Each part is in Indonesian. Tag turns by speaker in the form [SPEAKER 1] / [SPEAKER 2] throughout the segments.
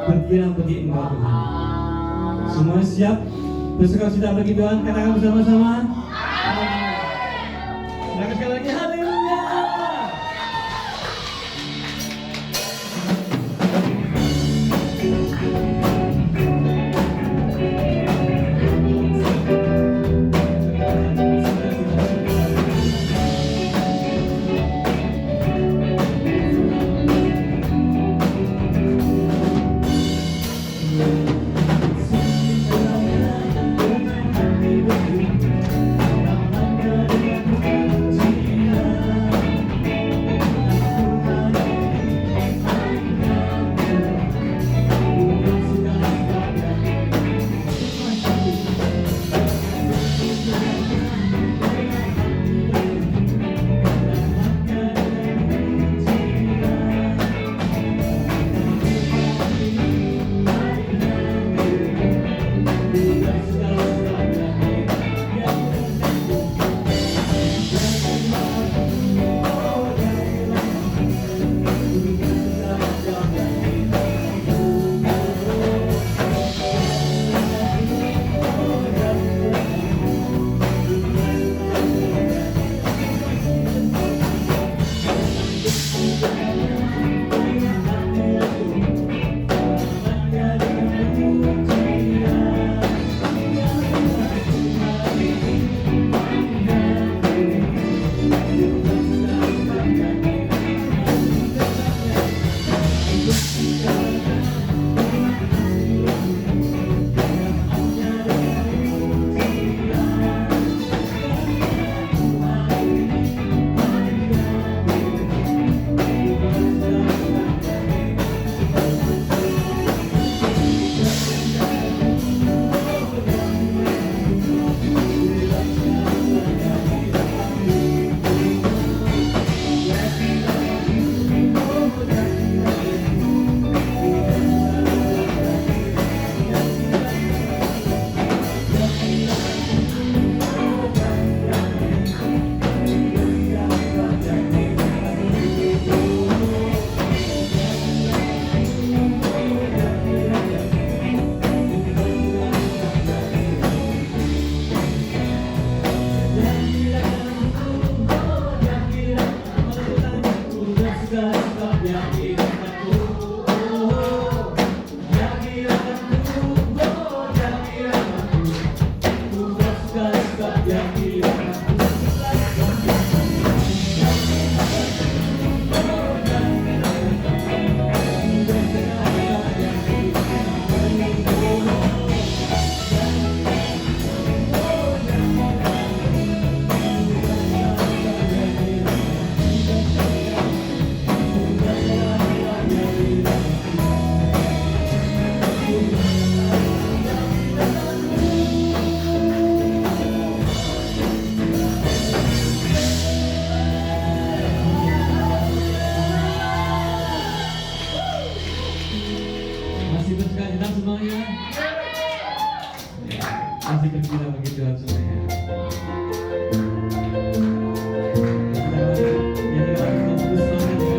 [SPEAKER 1] berkira bagi Engkau Tuhan. Semua siap bersukacita bagi Tuhan, katakan bersama-sama. Silakan sekali lagi, haleluya. Masih bersuka-cita semuanya? Masih bergembira bagi Tuhan semuanya. Jadi orang yang terus semangat ya.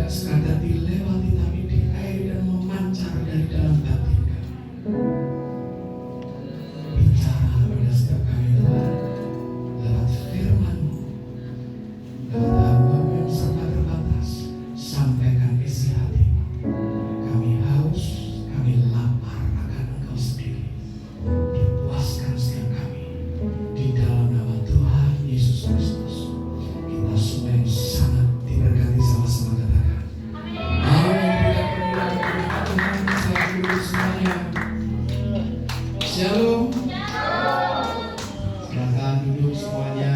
[SPEAKER 2] tidak sekadar dilewati tapi diairi dan memancar dari dalam batin kami. Bicara pada setiap kami Tuhan lewat firman-Mu, lewat hamba-Mu yang sangat terbatas. Sampaikan isi hati. Kami haus, kami lapar akan Engkau sendiri. Dipuaskan setiap kami di dalam nama Tuhan Yesus Kristus. Kita semua yang sangat diberkati sama-sama katakan amin. Tuhan saya dulu semuanya. Shalom. Silahkan duduk semuanya.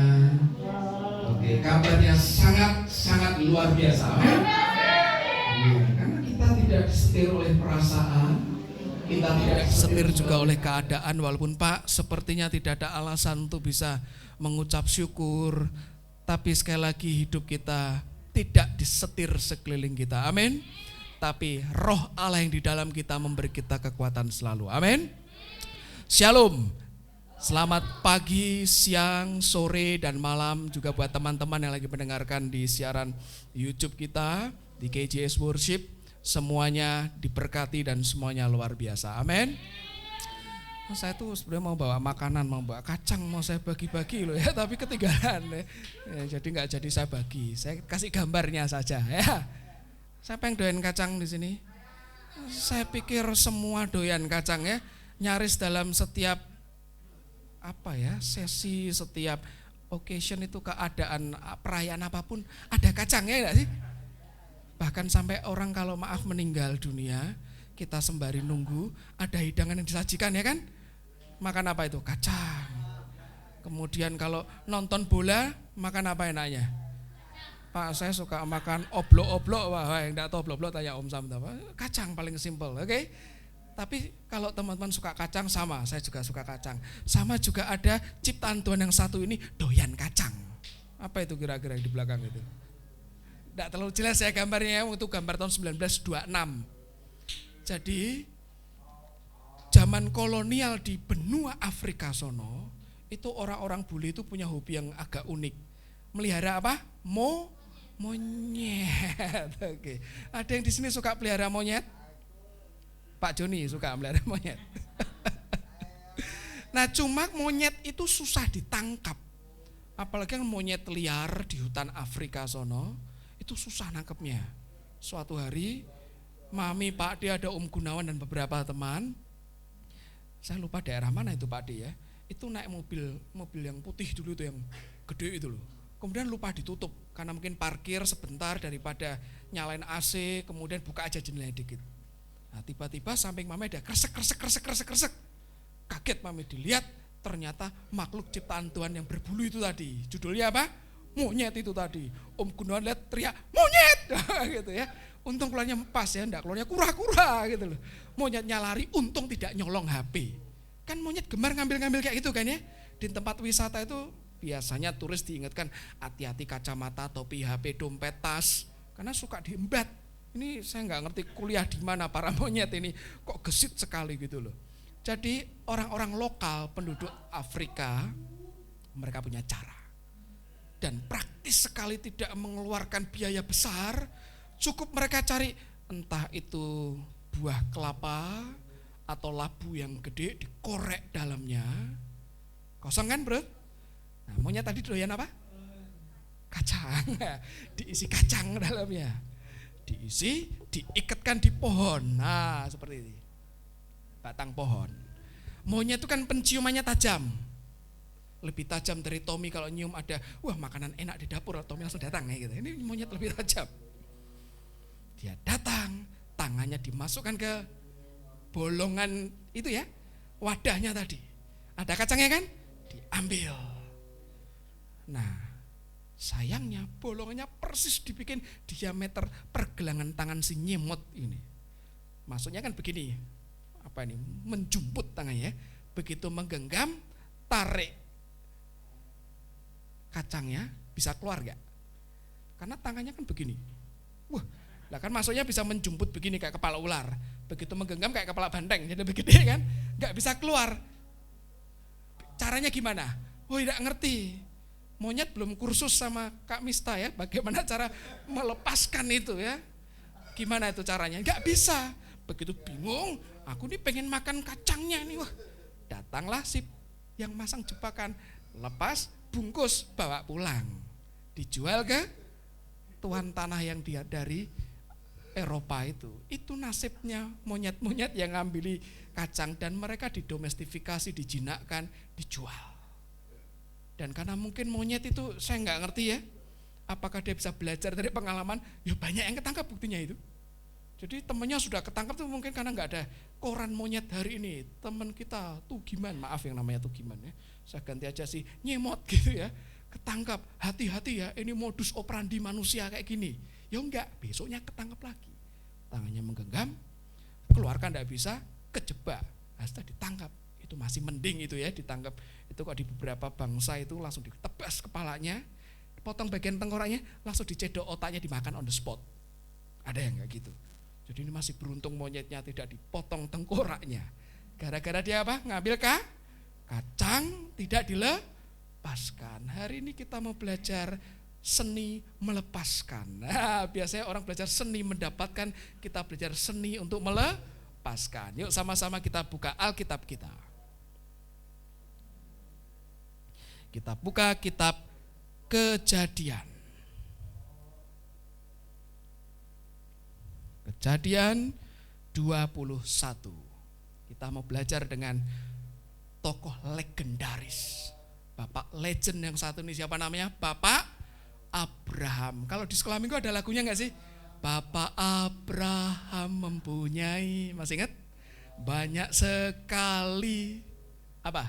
[SPEAKER 2] Oke, kabarnya sangat luar biasa. Amin. Karena kita tidak disetir oleh perasaan, kita tidak
[SPEAKER 3] setir juga oleh keadaan. Walaupun Pak sepertinya tidak ada alasan untuk bisa mengucap syukur, tapi sekali lagi hidup kita tidak disetir sekeliling kita. Amin. Tapi roh Allah yang di dalam kita memberi kita kekuatan selalu. Amin. Shalom. Selamat pagi, siang, sore, dan malam juga buat teman-teman yang lagi mendengarkan di siaran YouTube kita di KJS Worship. Semuanya diberkati dan semuanya luar biasa. Amin. Saya tuh sebenarnya mau bawa makanan, mau bawa kacang, mau saya bagi-bagi loh ya, tapi ketinggalan ya, jadi nggak jadi saya bagi. Saya kasih gambarnya saja ya. Siapa yang doyan kacang di sini? Saya pikir semua doyan kacang ya. Nyaris dalam setiap sesi, setiap occasion itu, keadaan perayaan apapun ada kacangnya enggak sih? Bahkan sampai orang kalau maaf meninggal dunia, kita sembari nunggu ada hidangan yang disajikan ya kan? Makan apa itu? Kacang. Kemudian kalau nonton bola, makan apa enaknya? Pak, saya suka makan oblok-oblok. Wah, yang enggak tahu oblok-oblok tanya Om Sam apa? Kacang paling simpel, oke? Tapi kalau teman-teman suka kacang, sama, saya juga suka kacang. Sama juga ada ciptaan Tuhan yang satu ini, doyan kacang. Apa itu kira-kira di belakang itu? Tidak terlalu jelas ya gambarnya, itu gambar tahun 1926. Jadi zaman kolonial di benua Afrika sono, itu orang-orang bule itu punya hobi yang agak unik. Melihara apa? Monyet. Oke. Ada yang di sini suka pelihara monyet? Pak Joni suka melihara monyet. Nah, cuma monyet itu susah ditangkap. Apalagi monyet liar di hutan Afrika sono, itu susah nangkepnya. Suatu hari, Mami, Pak D, ada Om Gunawan dan beberapa teman. Saya lupa daerah mana itu Pak D ya. Itu naik mobil yang putih dulu itu, yang gede itu loh. Kemudian lupa ditutup karena mungkin parkir sebentar daripada nyalain AC, kemudian buka aja jendela dikit. Nah, tiba-tiba samping Mami ada kresek. Kaget Mami dilihat, ternyata makhluk ciptaan Tuhan yang berbulu itu tadi. Judulnya apa? Monyet itu tadi. Om Gunawan lihat teriak, monyet! Gitu ya. Untung keluarnya pas ya, enggak keluarnya kura-kura gitu loh. Monyetnya lari, untung tidak nyolong HP. Kan monyet gemar ngambil-ngambil kayak gitu kan ya. Di tempat wisata itu biasanya turis diingatkan, hati-hati kacamata, topi, HP, dompet, tas. Karena suka diembat. Ini saya enggak ngerti kuliah di mana para monyet ini, kok gesit sekali gitu loh. Jadi orang-orang lokal, penduduk Afrika, mereka punya cara. Dan praktis sekali, tidak mengeluarkan biaya besar. Cukup mereka cari entah itu buah kelapa atau labu yang gede, dikorek dalamnya. Kosong kan bro? Nah, monyet tadi doyan apa? Kacang. Diisi kacang dalamnya. Diisi, diikatkan di pohon. Nah seperti ini, batang pohon. Monyet itu kan penciumannya tajam, lebih tajam dari Tommy. Kalau nyium ada, wah makanan enak di dapur, Tommy langsung datang kayak gitu. Ini monyet lebih tajam. Dia datang, tangannya dimasukkan ke bolongan itu ya, wadahnya tadi. Ada kacangnya kan? Diambil. Nah, sayangnya bolongannya persis dibikin diameter pergelangan tangan si nyemot ini. Maksudnya kan begini, apa ini? Menjumput tangannya, begitu menggenggam, tarik kacangnya, bisa keluar gak? Karena tangannya kan begini. Wah, lah kan maksudnya bisa menjumput begini kayak kepala ular. Begitu menggenggam kayak kepala banteng, jadi begini kan, gak bisa keluar. Caranya gimana? Oh tidak ngerti. Monyet belum kursus sama Kak Mista ya, bagaimana cara melepaskan itu ya. Gimana itu caranya? Nggak bisa. Begitu bingung, aku nih pengen makan kacangnya nih. Wah, datanglah si yang masang jebakan, lepas, bungkus, bawa pulang. Dijual ke tuan tanah yang dia dari Eropa itu. Itu nasibnya monyet-monyet yang ngambil kacang dan mereka didomestifikasi, dijinakkan, dijual. Dan karena mungkin monyet itu saya nggak ngerti ya, apakah dia bisa belajar dari pengalaman? Ya banyak yang ketangkap buktinya itu. Jadi temannya sudah ketangkap tuh mungkin karena nggak ada koran monyet hari ini. Teman kita Tugiman, maaf yang namanya Tugiman ya, saya ganti aja sih Nyemot gitu ya. Ketangkap, hati-hati ya, ini modus operandi manusia kayak gini. Ya enggak, besoknya ketangkap lagi. Tangannya menggenggam, keluarkan enggak bisa, kejebak. Setelah ditangkap, itu masih mending itu ya, ditangkap. Itu kok di beberapa bangsa itu langsung ditebas kepalanya, potong bagian tengkoraknya, langsung dicedok otaknya, dimakan on the spot. Ada yang enggak gitu. Jadi ini masih beruntung monyetnya tidak dipotong tengkoraknya. Gara-gara dia apa? Ngambil kacang, tidak dilepaskan. Hari ini kita mau belajar seni melepaskan. Nah, biasanya orang belajar seni mendapatkan, kita belajar seni untuk melepaskan. Yuk sama-sama kita buka Alkitab kita. Kita buka kitab Kejadian. Kejadian 21. Kita mau belajar dengan tokoh legendaris. Bapak legend yang satu ini siapa namanya? Bapak Abraham. Kalau di sekolah minggu ada lagunya enggak sih? Bapak Abraham mempunyai, masih ingat? Banyak sekali apa?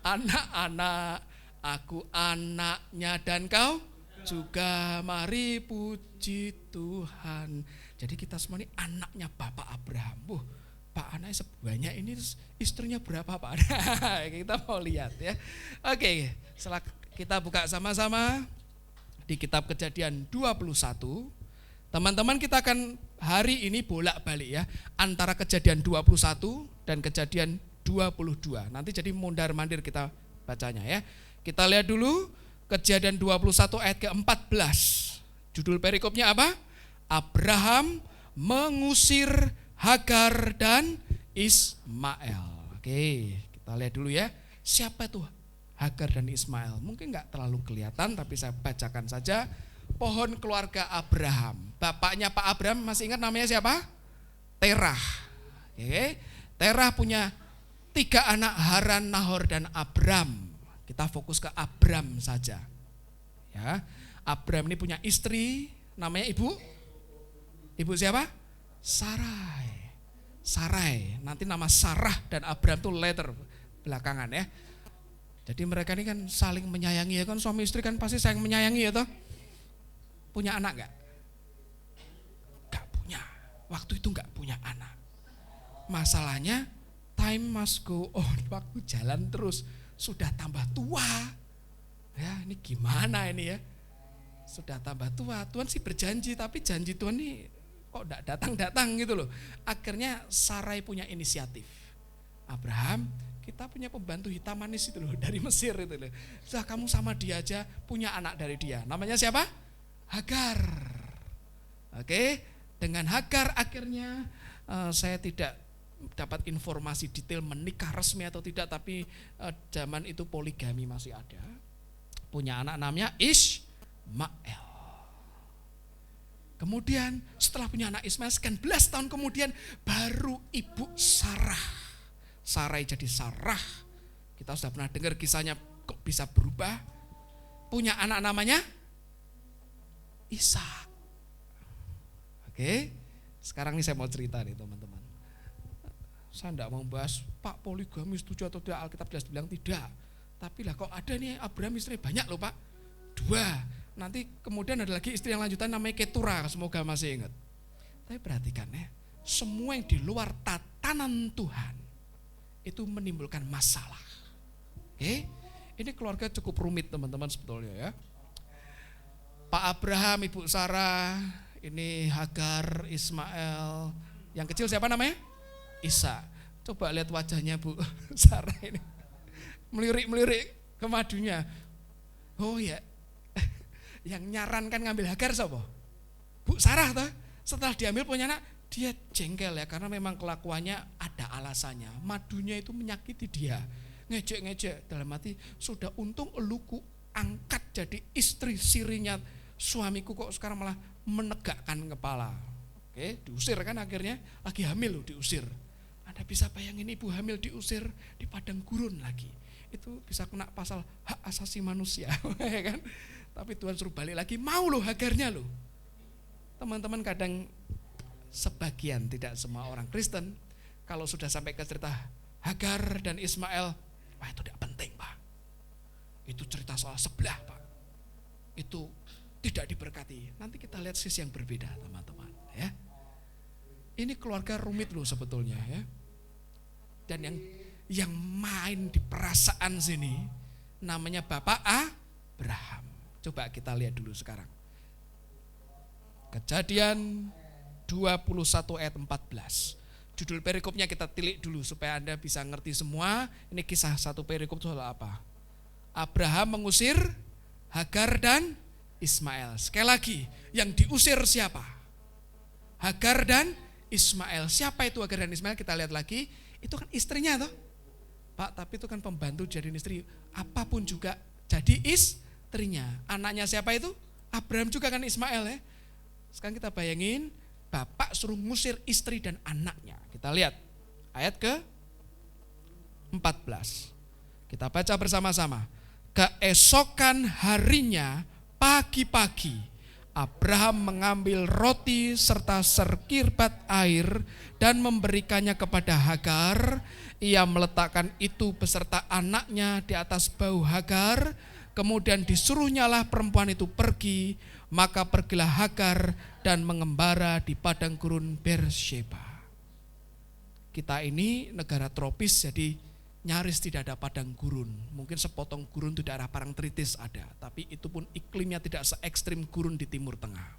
[SPEAKER 3] Anak-anak, aku anaknya dan kau juga, mari puji Tuhan. Jadi kita semua ini anaknya Bapak Abraham. Pak anaknya sebanyak ini, istrinya berapa Pak? Kita mau lihat ya. Oke, setelah kita buka sama-sama di kitab Kejadian 21. Teman-teman kita akan hari ini bolak-balik ya, antara Kejadian 21 dan Kejadian 22. Nanti jadi mondar-mandir kita bacanya ya. Kita lihat dulu Kejadian 21 ayat ke-14. Judul perikopnya apa? Abraham mengusir Hagar dan Ismail. Oke, kita lihat dulu ya. Siapa itu Hagar dan Ismail? Mungkin enggak terlalu kelihatan, tapi saya bacakan saja. Pohon keluarga Abraham. Bapaknya Pak Abraham masih ingat namanya siapa? Terah. Oke. Terah punya 3 anak, Haran, Nahor, dan Abram. Kita fokus ke Abram saja. Ya. Abram ini punya istri, namanya Ibu siapa? Sarai. Nanti nama Sarah dan Abram itu letter belakangan ya. Jadi mereka ini kan saling menyayangi ya kan, suami istri kan pasti saling menyayangi ya toh. Punya anak enggak? Enggak punya. Waktu itu enggak punya anak. Masalahnya time must go on. Waktu jalan terus, sudah tambah tua. Ya, ini gimana ini ya? Sudah tambah tua. Tuhan sih berjanji, tapi janji Tuhan ini kok enggak datang-datang gitu loh. Akhirnya Sarai punya inisiatif. Abraham, kita punya pembantu hitam manis itu loh, dari Mesir itu loh. Sudah kamu sama dia aja, punya anak dari dia. Namanya siapa? Hagar. Oke, dengan Hagar akhirnya saya tidak dapat informasi detail menikah resmi atau tidak, tapi zaman itu poligami masih ada. Punya anak namanya Ismail. Kemudian setelah punya anak Ismail, sekian belas tahun kemudian baru ibu Sarah. Sarai jadi Sarah. Kita sudah pernah dengar kisahnya, kok bisa berubah. Punya anak namanya Ishak. Oke, sekarang ini saya mau cerita nih teman-teman. Saya tidak mau bahas Pak poligami setuju atau tidak, Alkitab jelas bilang tidak. Tapi lah kok ada nih Abraham istri banyak loh Pak, 2. Nanti kemudian ada lagi istri yang lanjutan namanya Ketura, semoga masih ingat. Tapi perhatikan ya, semua yang di luar tatanan Tuhan itu menimbulkan masalah. Oke, ini keluarga cukup rumit teman-teman sebetulnya ya. Pak Abraham, Ibu Sarah, ini Hagar, Ismail. Yang kecil siapa namanya? Ishak. Coba lihat wajahnya Bu Sarah ini. Melirik-melirik ke madunya. Oh ya, yang nyarankan ngambil Hagar siapa? Bu Sarah toh? Setelah diambil punya anak, dia jengkel ya, karena memang kelakuannya ada alasannya. Madunya itu menyakiti dia, ngejek-ngejek dalam hati, sudah untung eluku angkat jadi istri sirinya suamiku, kok sekarang malah menegakkan kepala. Oke, diusir kan akhirnya, lagi hamil loh diusir. Anda bisa bayangin ibu hamil diusir di padang gurun lagi. Itu bisa kena pasal hak asasi manusia, ya kan? Tapi Tuhan suruh balik lagi, mau loh Hagarnya loh. Teman-teman, kadang sebagian, tidak semua orang Kristen, kalau sudah sampai ke cerita Hagar dan Ismail, wah itu tidak penting Pak. Itu cerita soal sebelah Pak. Itu tidak diberkati. Nanti kita lihat sisi yang berbeda teman-teman. Ya. Ini keluarga rumit loh sebetulnya ya. Dan yang main di perasaan sini namanya Bapak Abraham. Coba kita lihat dulu sekarang. Kejadian 21 ayat 14. Judul perikopnya kita tilik dulu supaya Anda bisa ngerti semua. Ini kisah satu perikop itu adalah apa? Abraham mengusir Hagar dan Ismail. Sekali lagi, yang diusir siapa? Hagar dan Ismail. Siapa itu Hagar dan Ismail? Kita lihat lagi. Itu kan istrinya toh. Pak, tapi itu kan pembantu jadi istri. Apapun juga jadi istrinya. Anaknya siapa itu? Abraham juga kan Ismail ya. Sekarang kita bayangin, bapak suruh ngusir istri dan anaknya. Kita lihat ayat ke 14. Kita baca bersama-sama. Keesokan harinya pagi-pagi Abraham mengambil roti serta sekirbat air dan memberikannya kepada Hagar. Ia meletakkan itu beserta anaknya di atas bahu Hagar. Kemudian disuruhnyalah perempuan itu pergi. Maka pergilah Hagar dan mengembara di padang gurun Beersheba. Kita ini negara tropis, jadi nyaris tidak ada padang gurun. Mungkin sepotong gurun di daerah Parangtritis ada, tapi itu pun iklimnya tidak se ekstrim gurun di Timur Tengah.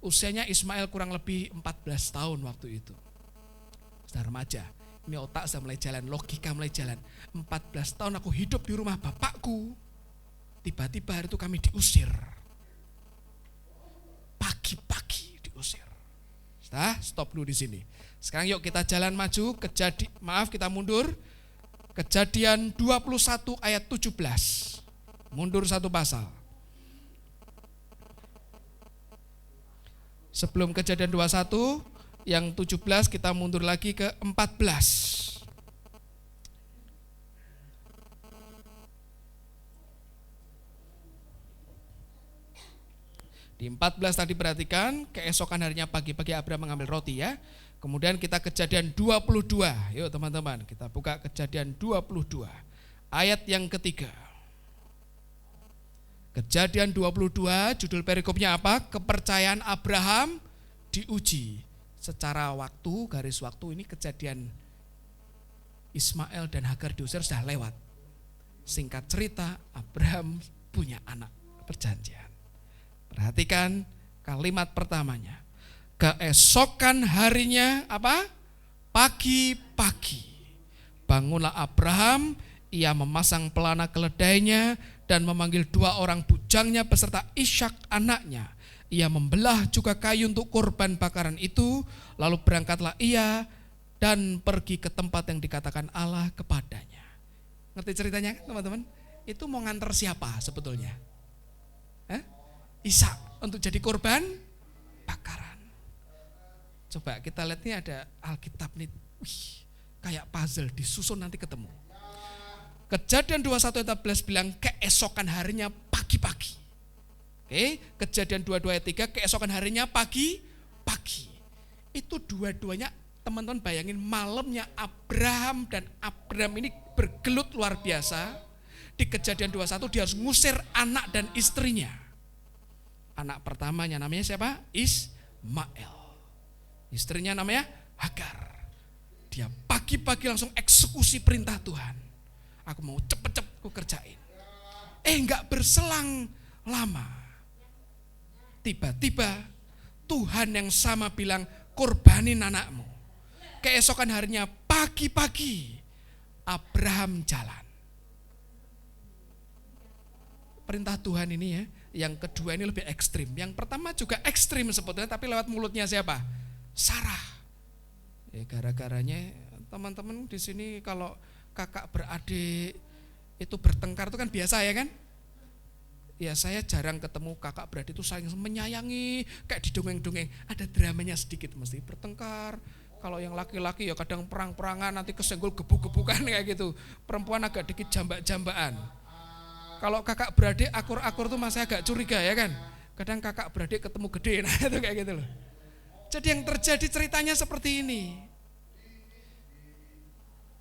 [SPEAKER 3] Usianya Ismail kurang lebih 14 tahun waktu itu. Sudah remaja, ini otak sudah mulai jalan, logika mulai jalan. 14 tahun aku hidup di rumah bapakku, tiba-tiba hari itu kami diusir. Pagi-pagi diusir. Sudah, stop dulu di sini. Sekarang yuk kita jalan maju, kita mundur. Kejadian 21 ayat 17. Mundur satu pasal. Sebelum kejadian 21, yang 17 kita mundur lagi ke 14. Di 14 tadi perhatikan, keesokan harinya pagi-pagi Abraham mengambil roti ya. Kemudian kita kejadian 22. Yuk teman-teman, kita buka kejadian 22. Ayat yang ketiga. Kejadian 22, judul perikopnya apa? Kepercayaan Abraham diuji. Secara waktu, garis waktu ini kejadian Ismail dan Hagar diusir sudah lewat. Singkat cerita, Abraham punya anak perjanjian. Perhatikan kalimat pertamanya. Keesokan harinya apa? Pagi-pagi. Bangunlah Abraham, ia memasang pelana keledainya dan memanggil 2 orang bujangnya beserta Ishak anaknya. Ia membelah juga kayu untuk korban bakaran itu, lalu berangkatlah ia dan pergi ke tempat yang dikatakan Allah kepadanya. Ngerti ceritanya teman-teman? Itu mau nganter siapa sebetulnya? Ishak untuk jadi korban bakaran. Coba kita lihat nih, ada Alkitab nih, kayak puzzle disusun nanti ketemu. Kejadian 21 ayat 14 bilang keesokan harinya pagi-pagi. Oke, Kejadian 22 ayat 3 keesokan harinya pagi-pagi. Itu dua-duanya teman-teman bayangin, malamnya Abraham dan Abraham ini bergelut luar biasa. Di Kejadian 21 dia harus ngusir anak dan istrinya. Anak pertamanya namanya siapa? Ismail. Istrinya namanya Hagar. Dia pagi-pagi langsung eksekusi perintah Tuhan. Aku mau cepet-cepet aku kerjain. Enggak berselang lama. Tiba-tiba Tuhan yang sama bilang, korbanin anakmu. Keesokan harinya pagi-pagi Abraham jalan. Perintah Tuhan ini ya, Yang kedua ini lebih ekstrim. Yang pertama juga ekstrim sebetulnya, tapi lewat mulutnya siapa? Sarah. Ya, gara-garanya teman-teman di sini kalau kakak beradik itu bertengkar itu kan biasa ya kan? Ya saya jarang ketemu kakak beradik itu saling menyayangi kayak di dongeng-dongeng. Ada dramanya sedikit mesti bertengkar. Kalau yang laki-laki ya kadang perang-perangan, nanti kesenggol gebuk-gebukan kayak gitu. Perempuan agak dikit jambak-jambaan. Kalau kakak beradik akur-akur tuh masih agak curiga ya kan. Kadang kakak beradik ketemu gede, nah itu kayak gitu loh. Jadi yang terjadi ceritanya seperti ini.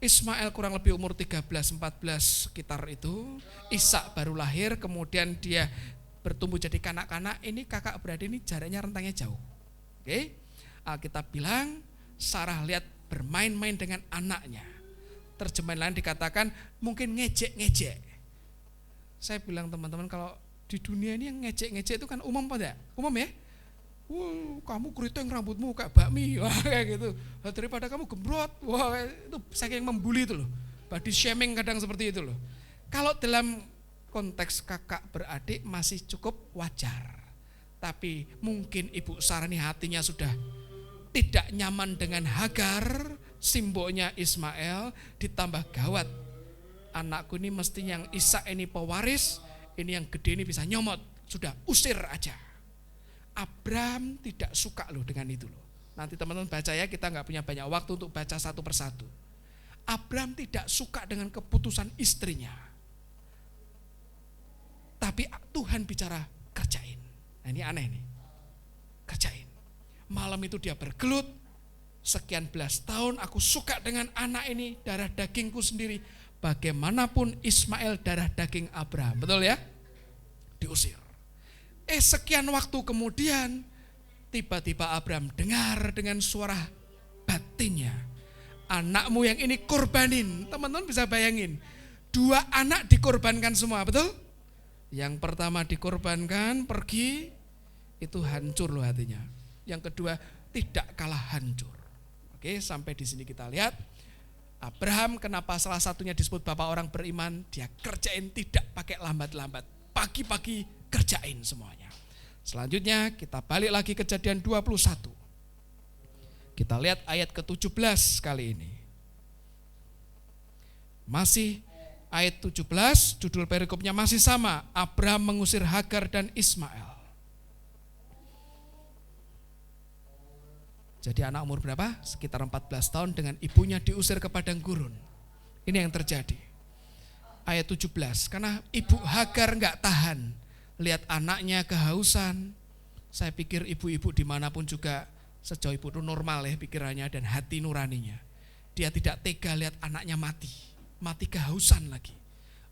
[SPEAKER 3] Ismail kurang lebih umur 13-14 sekitar itu. Ishak baru lahir, kemudian dia bertumbuh jadi kanak-kanak. Ini kakak beradik ini jaraknya rentangnya jauh. Oke? Alkitab bilang Sarah lihat bermain-main dengan anaknya. Terjemahan lain dikatakan mungkin ngejek-ngejek. Saya bilang teman-teman kalau di dunia ini yang ngejek-ngejek itu kan umum apa enggak? Umum ya? Kamu keriting rambutmu kayak bakmi, wah kayak gitu. Daripada kamu gembrot, wah itu saking membuli itu loh. Body shaming kadang seperti itu loh. Kalau dalam konteks kakak beradik masih cukup wajar. Tapi mungkin Ibu Sarah ini hatinya sudah tidak nyaman dengan Hagar, simbolnya Ismail, ditambah gawat. Anakku ini mesti yang Ishak ini pewaris, ini yang gede ini bisa nyomot. Sudah usir aja. Abraham tidak suka loh dengan itu loh. Nanti teman-teman baca ya, kita nggak punya banyak waktu untuk baca satu persatu. Abraham tidak suka dengan keputusan istrinya. Tapi Tuhan bicara kerjain. Nah ini aneh nih. Kerjain. Malam itu dia bergelut. Sekian belas tahun aku suka dengan anak ini, darah dagingku sendiri. Bagaimanapun Ismail darah daging Abraham. Betul ya? Diusir. Sekian waktu kemudian tiba-tiba Abraham dengar dengan suara batinnya, anakmu yang ini korbanin. Teman-teman bisa bayangin, 2 anak dikorbankan semua, betul? Yang pertama dikorbankan, pergi, itu hancur loh hatinya. Yang kedua tidak kalah hancur. Oke, sampai di sini kita lihat Abraham kenapa salah satunya disebut bapak orang beriman, dia kerjain tidak pakai lambat-lambat. Pagi-pagi kerjain semuanya. Selanjutnya kita balik lagi Kejadian 21. Kita lihat ayat ke-17 kali ini. Masih ayat 17, judul perikopnya masih sama, Abraham mengusir Hagar dan Ismail. Jadi anak umur berapa? Sekitar 14 tahun dengan ibunya diusir ke padang gurun. Ini yang terjadi. Ayat 17, karena ibu Hagar enggak tahan lihat anaknya kehausan. Saya pikir ibu-ibu dimanapun juga sejauh ibu itu normal ya pikirannya dan hati nuraninya. Dia tidak tega lihat anaknya mati kehausan lagi.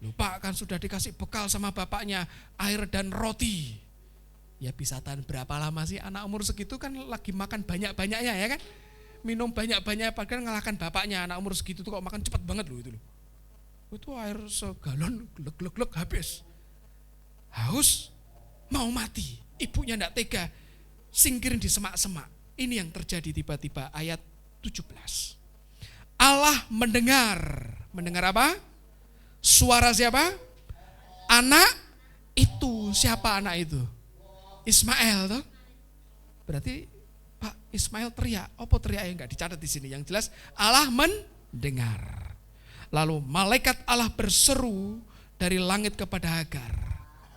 [SPEAKER 3] Lupa kan sudah dikasih bekal sama bapaknya air dan roti. Ya bisa tahan berapa lama sih anak umur segitu kan lagi makan banyak-banyaknya ya kan. Minum banyak-banyak padahal ngalahkan bapaknya, anak umur segitu tuh kok makan cepat banget loh itu loh. Itu air segalon glek-glek habis. Haus, mau mati. Ibunya enggak tega, singkirin di semak-semak. Ini yang terjadi tiba-tiba ayat 17. Allah mendengar. Mendengar apa? Suara siapa? Anak itu. Siapa anak itu? Ismail tuh. Berarti Pak Ismail teriak. Apa teriak yang enggak dicatat di sini? Yang jelas Allah mendengar. Lalu malaikat Allah berseru dari langit kepada Hagar.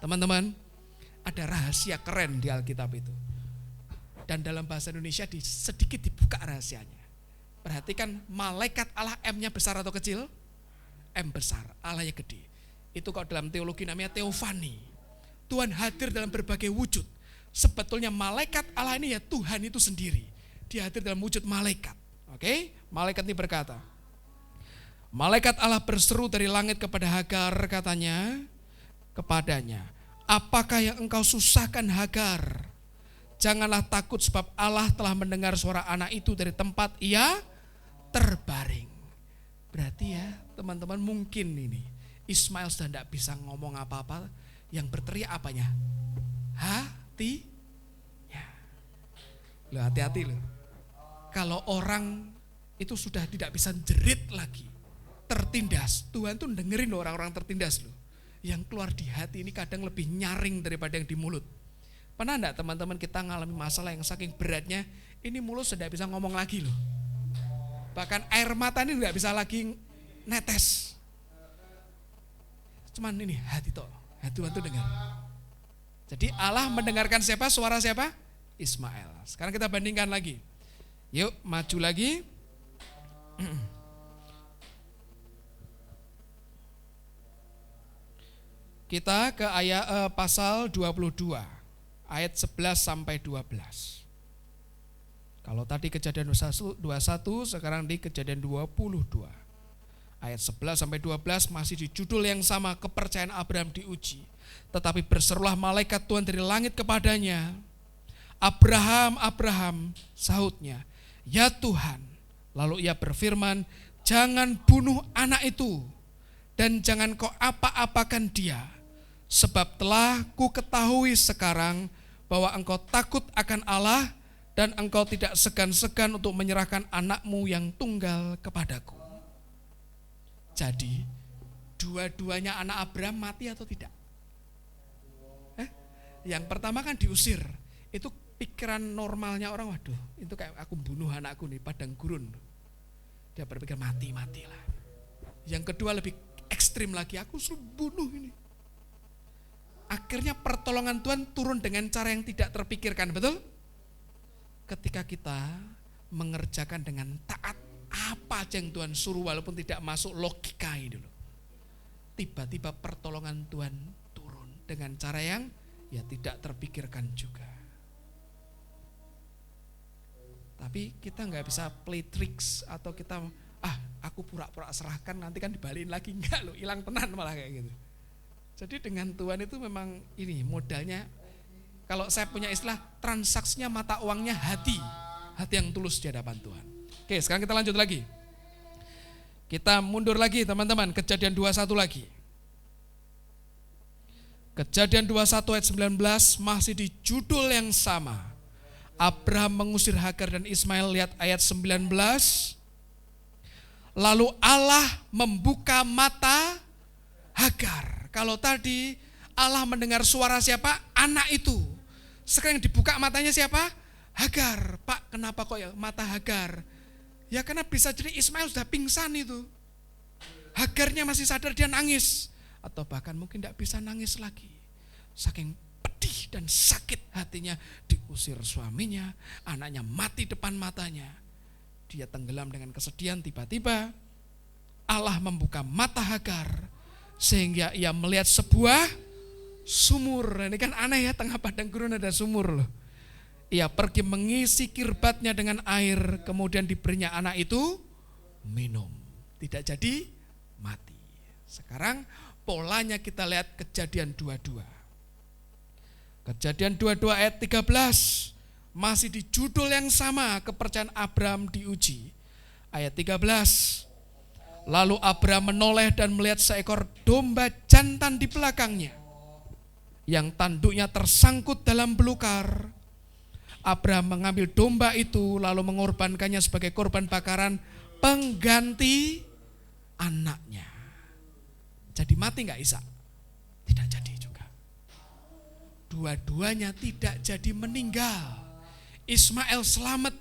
[SPEAKER 3] Teman-teman, ada rahasia keren di Alkitab itu. Dan dalam bahasa Indonesia sedikit dibuka rahasianya. Perhatikan malaikat Allah M-nya besar atau kecil? M besar, Allah-nya gede. Itu kalau dalam teologi namanya teofani. Tuhan hadir dalam berbagai wujud. Sebetulnya malaikat Allah ini ya Tuhan itu sendiri. Dia hadir dalam wujud malaikat. Oke? Malaikat ini berkata, malaikat Allah berseru dari langit kepada Hagar, katanya kepadanya, apakah yang engkau susahkan Hagar? Janganlah takut sebab Allah telah mendengar suara anak itu dari tempat ia terbaring. Berarti ya teman-teman mungkin ini Ismail sudah tidak bisa ngomong apa-apa, yang berteriak apanya? Hati. Ya. Loh, hati-hati loh. Kalau orang itu sudah tidak bisa jerit lagi, tertindas, Tuhan tuh dengerin loh orang-orang tertindas loh. yang keluar di hati ini kadang lebih nyaring daripada yang di mulut. Pernah enggak teman-teman kita ngalami masalah yang saking beratnya, ini mulut sudah bisa ngomong lagi loh. Bahkan air mata ini enggak bisa lagi netes. Cuman ini hati toh, Tuhan tuh dengar. Jadi Allah mendengarkan siapa? Suara siapa? Ismail. Sekarang kita bandingkan lagi. Yuk maju lagi. Kita ke ayat pasal 22 ayat 11 sampai 12. Kalau tadi Kejadian 21, sekarang di Kejadian 22. Ayat 11 sampai 12 masih di judul yang sama, kepercayaan Abraham diuji. Tetapi berserulah malaikat Tuhan dari langit kepadanya, Abraham, Abraham, sahutnya, ya Tuhan. Lalu ia berfirman, jangan bunuh anak itu dan jangan kau apa-apakan dia. Sebab telah ku ketahui sekarang bahwa engkau takut akan Allah dan engkau tidak segan-segan untuk menyerahkan anakmu yang tunggal kepadaku. Jadi, dua-duanya anak Abraham mati atau tidak? Yang pertama kan diusir. Itu pikiran normalnya orang, waduh, itu kayak aku bunuh anakku nih, padang gurun. Dia berpikir mati-matilah. Yang kedua lebih ekstrim lagi, aku suruh bunuh ini. Akhirnya pertolongan Tuhan turun dengan cara yang tidak terpikirkan, betul? Ketika kita mengerjakan dengan taat apa aja yang Tuhan suruh walaupun tidak masuk logika itu loh. Tiba-tiba pertolongan Tuhan turun dengan cara yang ya tidak terpikirkan juga. Tapi kita nggak bisa play tricks atau kita aku pura-pura serahkan nanti kan dibalikin lagi, enggak loh, hilang tenan malah kayak gitu. Jadi dengan Tuhan itu memang ini modalnya, kalau saya punya istilah transaksinya mata uangnya hati yang tulus di hadapan Tuhan. Oke, sekarang kita lanjut lagi. Kita mundur lagi teman-teman, Kejadian 21 lagi. Kejadian 21 ayat 19 masih di judul yang sama. Abraham mengusir Hagar dan Ismail, lihat ayat 19. Lalu Allah membuka mata Hagar. Kalau tadi Allah mendengar suara siapa? Anak itu. Sekarang yang dibuka matanya siapa? Hagar. Pak, kenapa kok ya mata Hagar? Ya karena bisa jadi Ismail sudah pingsan itu. Hagarnya masih sadar, dia nangis. Atau bahkan mungkin tidak bisa nangis lagi. Saking pedih dan sakit hatinya, diusir suaminya, anaknya mati depan matanya. Dia tenggelam dengan kesedihan, tiba-tiba Allah membuka mata Hagar. Sehingga ia melihat sebuah sumur. Ini kan aneh ya, tengah padang gurun ada sumur loh. Ia pergi mengisi kirbatnya dengan air, kemudian diberinya anak itu minum. Tidak jadi mati. Sekarang polanya kita lihat Kejadian 22. Kejadian 22 ayat 13 masih di judul yang sama, kepercayaan Abraham diuji. Ayat 13. Lalu Abraham menoleh dan melihat seekor domba jantan di belakangnya, yang tanduknya tersangkut dalam belukar. Abraham mengambil domba itu lalu mengorbankannya sebagai korban bakaran pengganti anaknya. Jadi mati gak Ishak? Tidak jadi juga. Dua-duanya tidak jadi meninggal. Ismail selamat,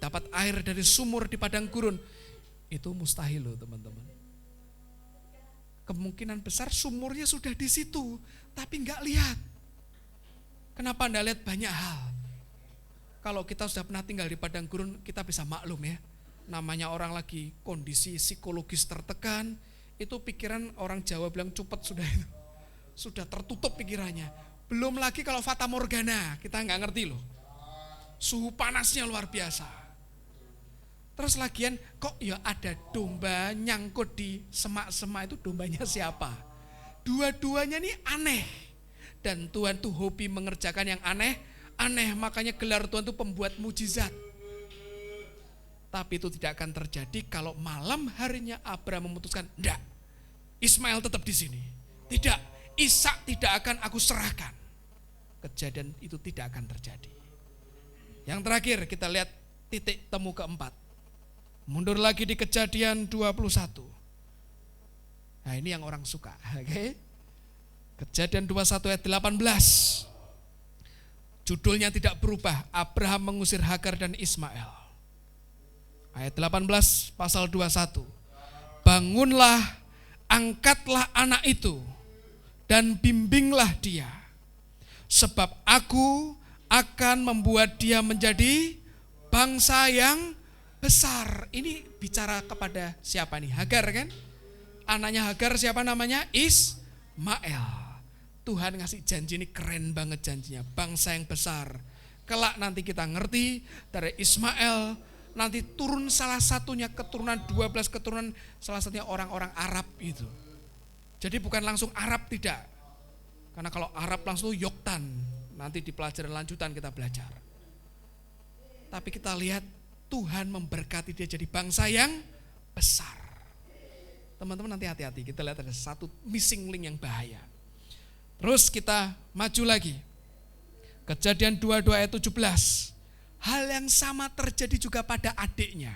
[SPEAKER 3] dapat air dari sumur di padang gurun. Itu mustahil loh teman-teman. Kemungkinan besar sumurnya sudah di situ, tapi nggak lihat. Kenapa nggak lihat? Banyak hal. Kalau kita sudah pernah tinggal di padang gurun, kita bisa maklum ya. Namanya orang lagi kondisi psikologis tertekan, itu pikiran orang Jawa bilang cupet sudah itu. Sudah tertutup pikirannya. Belum lagi kalau fata morgana, kita nggak ngerti loh. Suhu panasnya luar biasa. Terus lagian kok ya ada domba nyangkut di semak-semak, itu dombanya siapa? Dua-duanya ini aneh. Dan Tuhan tuh hobi mengerjakan yang aneh, makanya gelar Tuhan tuh pembuat mujizat. Tapi itu tidak akan terjadi kalau malam harinya Abraham memutuskan, enggak, Ismail tetap di sini. Tidak, Ishak tidak akan aku serahkan. Kejadian itu tidak akan terjadi. Yang terakhir kita lihat titik temu keempat. Mundur lagi di Kejadian 21. Nah ini yang orang suka, oke? Kejadian 21 ayat 18. Judulnya tidak berubah, Abraham mengusir Hagar dan Ismail. Ayat 18 pasal 21. Bangunlah, angkatlah anak itu dan bimbinglah dia. Sebab aku akan membuat dia menjadi bangsa yang besar. Ini bicara kepada siapa nih? Hagar kan? Anaknya Hagar siapa namanya? Ismail. Tuhan ngasih janji ini keren banget janjinya. Bangsa yang besar. Kelak nanti kita ngerti dari Ismail nanti turun salah satunya keturunan 12 keturunan salah satunya orang-orang Arab itu. Jadi bukan langsung Arab, tidak. Karena kalau Arab langsung Yoktan. Nanti di pelajaran lanjutan kita belajar. Tapi kita lihat Tuhan memberkati dia jadi bangsa yang besar. Teman-teman nanti hati-hati, kita lihat ada satu missing link yang bahaya. Terus kita maju lagi. Kejadian 22 ayat 17. Hal yang sama terjadi juga pada adiknya.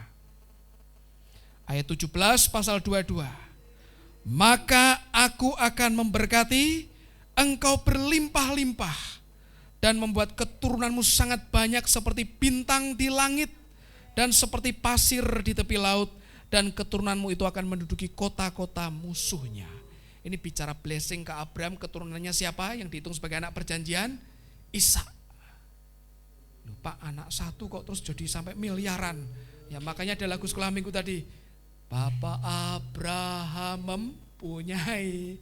[SPEAKER 3] Ayat 17 pasal 22. Maka aku akan memberkati engkau berlimpah-limpah dan membuat keturunanmu sangat banyak seperti bintang di langit dan seperti pasir di tepi laut, dan keturunanmu itu akan menduduki kota-kota musuhnya. Ini bicara blessing ke Abraham, keturunannya siapa yang dihitung sebagai anak perjanjian? Ishak. Lupa anak satu kok terus jadi sampai miliaran. Ya makanya ada lagu sekolah minggu tadi. Bapak Abraham mempunyai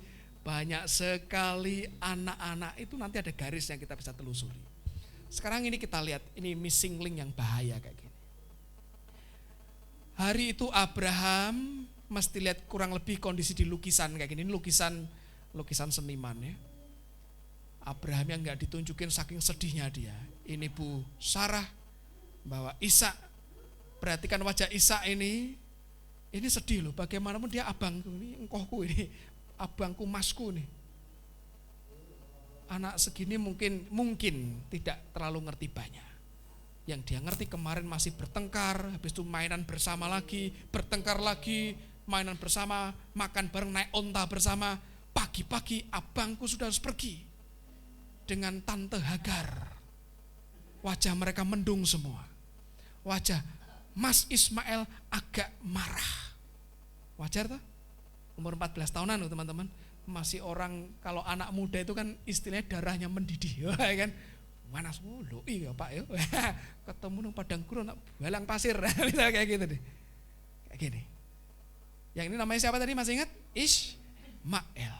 [SPEAKER 3] banyak sekali anak-anak. Itu nanti ada garis yang kita bisa telusuri. Sekarang ini kita lihat, ini missing link yang bahaya kayak gini. Hari itu Abraham mesti lihat kurang lebih kondisi di lukisan kayak gini. Ini lukisan seniman ya. Abraham yang gak ditunjukin saking sedihnya dia. Ini Bu Sarah bawa Ishak. Perhatikan wajah Ishak ini sedih loh. Bagaimanapun dia abangku, ini engkohku ini, abangku masku nih. Anak segini mungkin tidak terlalu ngerti banyak. Yang dia ngerti kemarin masih bertengkar, habis itu mainan bersama lagi, bertengkar lagi, mainan bersama, makan bareng, naik onta bersama. Pagi-pagi abangku sudah harus pergi dengan tante Hagar. Wajah mereka mendung semua. Wajah Mas Ismail agak marah. Wajar tuh? Umur 14 tahunan loh teman-teman. Masih orang, kalau anak muda itu kan istilahnya darahnya mendidih, ya kan? Mana solo, iya Pak ya. Ketemu nang padang gurun, balang pasir, kayak gitu deh. Kayak gini. Yang ini namanya siapa tadi masih ingat? Ismail.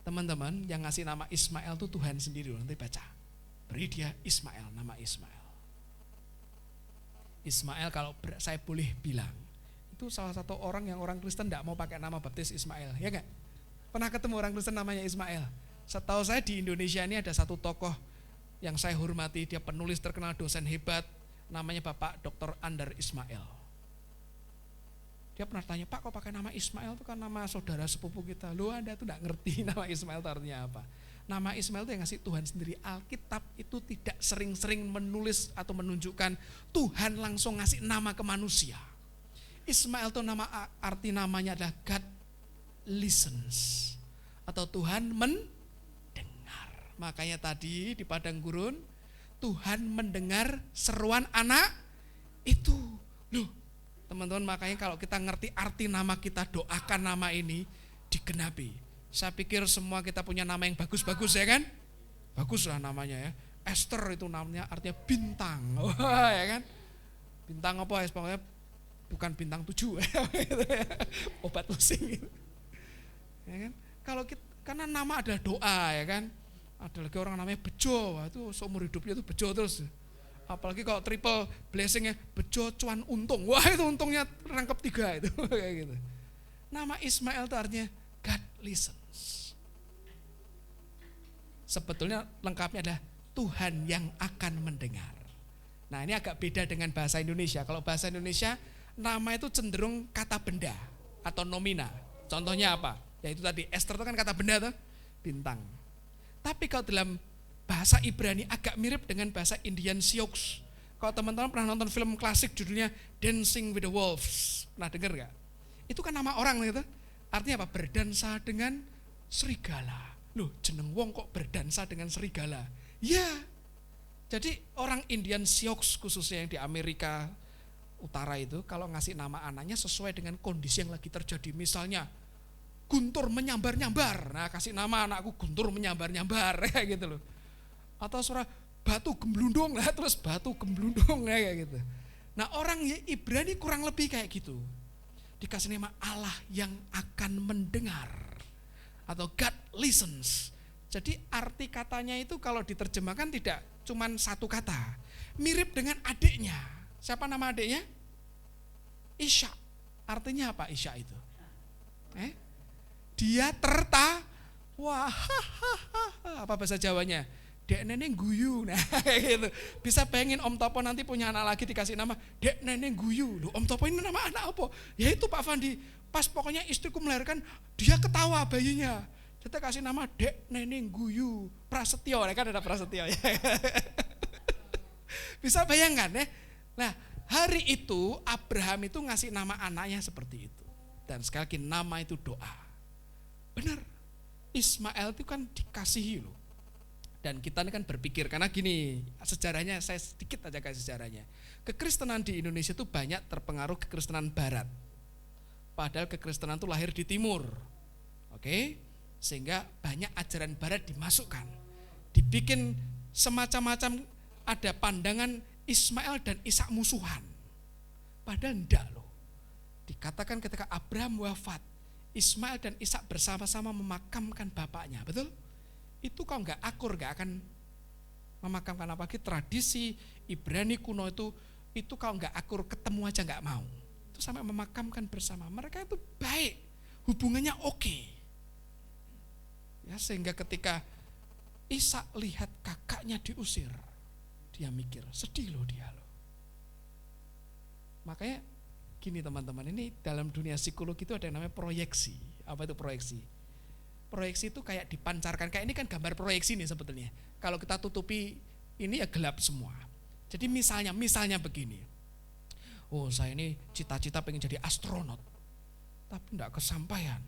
[SPEAKER 3] Teman-teman, yang ngasih nama Ismail itu Tuhan sendiri, nanti baca. Beri dia Ismail, nama Ismail. Ismail kalau saya boleh bilang, itu salah satu orang yang orang Kristen tidak mau pakai nama baptis Ismail, ya enggak? Pernah ketemu orang Kristen namanya Ismail? Setahu saya di Indonesia ini ada satu tokoh yang saya hormati, dia penulis terkenal, dosen hebat, namanya Bapak Dr. Andar Ismail. Dia pernah tanya, Pak kok pakai nama Ismail, itu kan nama saudara sepupu kita. Loh Anda tuh gak ngerti nama Ismail itu artinya apa. Nama Ismail itu yang ngasih Tuhan sendiri. Alkitab itu tidak sering-sering menulis atau menunjukkan Tuhan langsung ngasih nama ke manusia. Ismail itu arti namanya adalah God listens, atau Tuhan mendengar. Makanya tadi di padang gurun Tuhan mendengar seruan anak itu. Loh teman-teman, makanya kalau kita ngerti arti nama kita, doakan nama ini digenapi. Saya pikir semua kita punya nama yang bagus-bagus ya kan? Bagus lah namanya ya. Esther itu namanya artinya bintang. Wah ya kan? Bintang apa ya? Pokoknya bukan bintang 7 obat pusing gitu. Ya kan? Kalau kita, karena nama adalah doa ya kan? Ada lagi orang namanya Bejo, itu seumur hidupnya itu Bejo terus. Apalagi kalau triple blessingnya Bejo cuan untung, wah itu untungnya rangkap 3 itu kayak gitu. Nama Ismail itu artinya God listens. Sebetulnya lengkapnya adalah Tuhan yang akan mendengar. Nah ini agak beda dengan bahasa Indonesia. Kalau bahasa Indonesia nama itu cenderung kata benda atau nomina. Contohnya apa? Ya itu tadi Esther itu kan kata benda tuh, bintang. Tapi kalau dalam bahasa Ibrani agak mirip dengan bahasa Indian Sioux. Kalau teman-teman pernah nonton film klasik judulnya Dancing with the Wolves, pernah dengar gak? Itu kan nama orang gitu. Artinya apa? Berdansa dengan serigala. Loh, jeneng wong kok berdansa dengan serigala? Ya. Jadi orang Indian Sioux khususnya yang di Amerika Utara itu kalau ngasih nama anaknya sesuai dengan kondisi yang lagi terjadi. Misalnya Guntur menyambar-nyambar. Nah, kasih nama anakku Guntur menyambar-nyambar kayak gitu loh. Atau surah batu gemblundung lah, terus batu gemblundung kayak gitu. Nah, orang Ibrani kurang lebih kayak gitu. Dikasih nama Allah yang akan mendengar atau God listens. Jadi arti katanya itu kalau diterjemahkan tidak cuman satu kata. Mirip dengan adiknya. Siapa nama adiknya? Isya. Artinya apa Isya itu? Dia tertawa. Apa bahasa Jawanya? Dek nenek guyu. Nah, gitu. Bisa pengen Om Topo nanti punya anak lagi dikasih nama Dek nenek guyu. Loh, Om Topo ini nama anak apa? Ya itu Pak Fandi. Pas pokoknya istriku melahirkan, dia ketawa bayinya. Kita kasih nama Dek Neneng Guyu Prasetyo, kan ada Prasetyo ya. Bisa bayangkan ya. Nah, hari itu Abraham itu ngasih nama anaknya seperti itu. Dan sekali lagi nama itu doa. Benar. Ismail itu kan dikasihi loh. Dan kita ini kan berpikir karena gini, sejarahnya saya sedikit aja kasih sejarahnya. Kekristenan di Indonesia itu banyak terpengaruh kekristenan barat. Padahal kekristenan itu lahir di timur. Oke? Sehingga banyak ajaran barat dimasukkan. Dibikin semacam-macam ada pandangan Ismail dan Ishak musuhan. Padahal enggak loh. Dikatakan ketika Abraham wafat, Ismail dan Ishak bersama-sama memakamkan bapaknya. Betul? Itu kalau enggak akur enggak akan memakamkan, apalagi tradisi Ibrani kuno itu kalau enggak akur ketemu aja enggak mau. Itu sampai memakamkan bersama. Mereka itu baik, hubungannya oke. Ya, sehingga ketika Ishak lihat kakaknya diusir, dia mikir, sedih loh dia loh. Makanya gini teman-teman, ini dalam dunia psikologi itu ada yang namanya proyeksi. Apa itu proyeksi? Proyeksi itu kayak dipancarkan, kayak ini kan gambar proyeksi nih sebetulnya. Kalau kita tutupi ini ya gelap semua. Jadi misalnya begini. Oh, saya ini cita-cita pengen jadi astronot, tapi enggak kesampaian.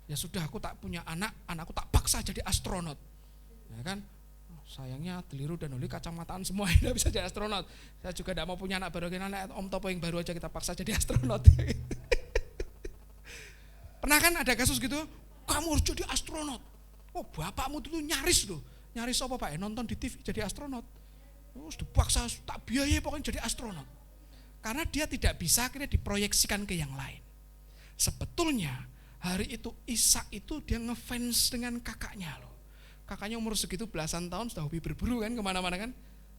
[SPEAKER 3] Ya sudah, aku tak punya anak, anakku tak paksa jadi astronot. Ya kan? Sayangnya Deliru dan Oli kacamataan semua tidak bisa jadi astronot. Saya juga tidak mau punya anak baru, anak Om Topo yang baru aja kita paksa jadi astronot. Pernah kan ada kasus gitu? Kamu harus jadi astronot. Oh, bapakmu dulu nyaris loh. Nyaris apa Pak? Nonton di TV jadi astronot. Terus dipaksa tak biaya pokoknya jadi astronot. Karena dia tidak bisa akhirnya diproyeksikan ke yang lain. Sebetulnya hari itu Ishak itu dia ngefans dengan kakaknya loh. Kakaknya umur segitu belasan tahun sudah hobi berburu kan kemana-mana kan.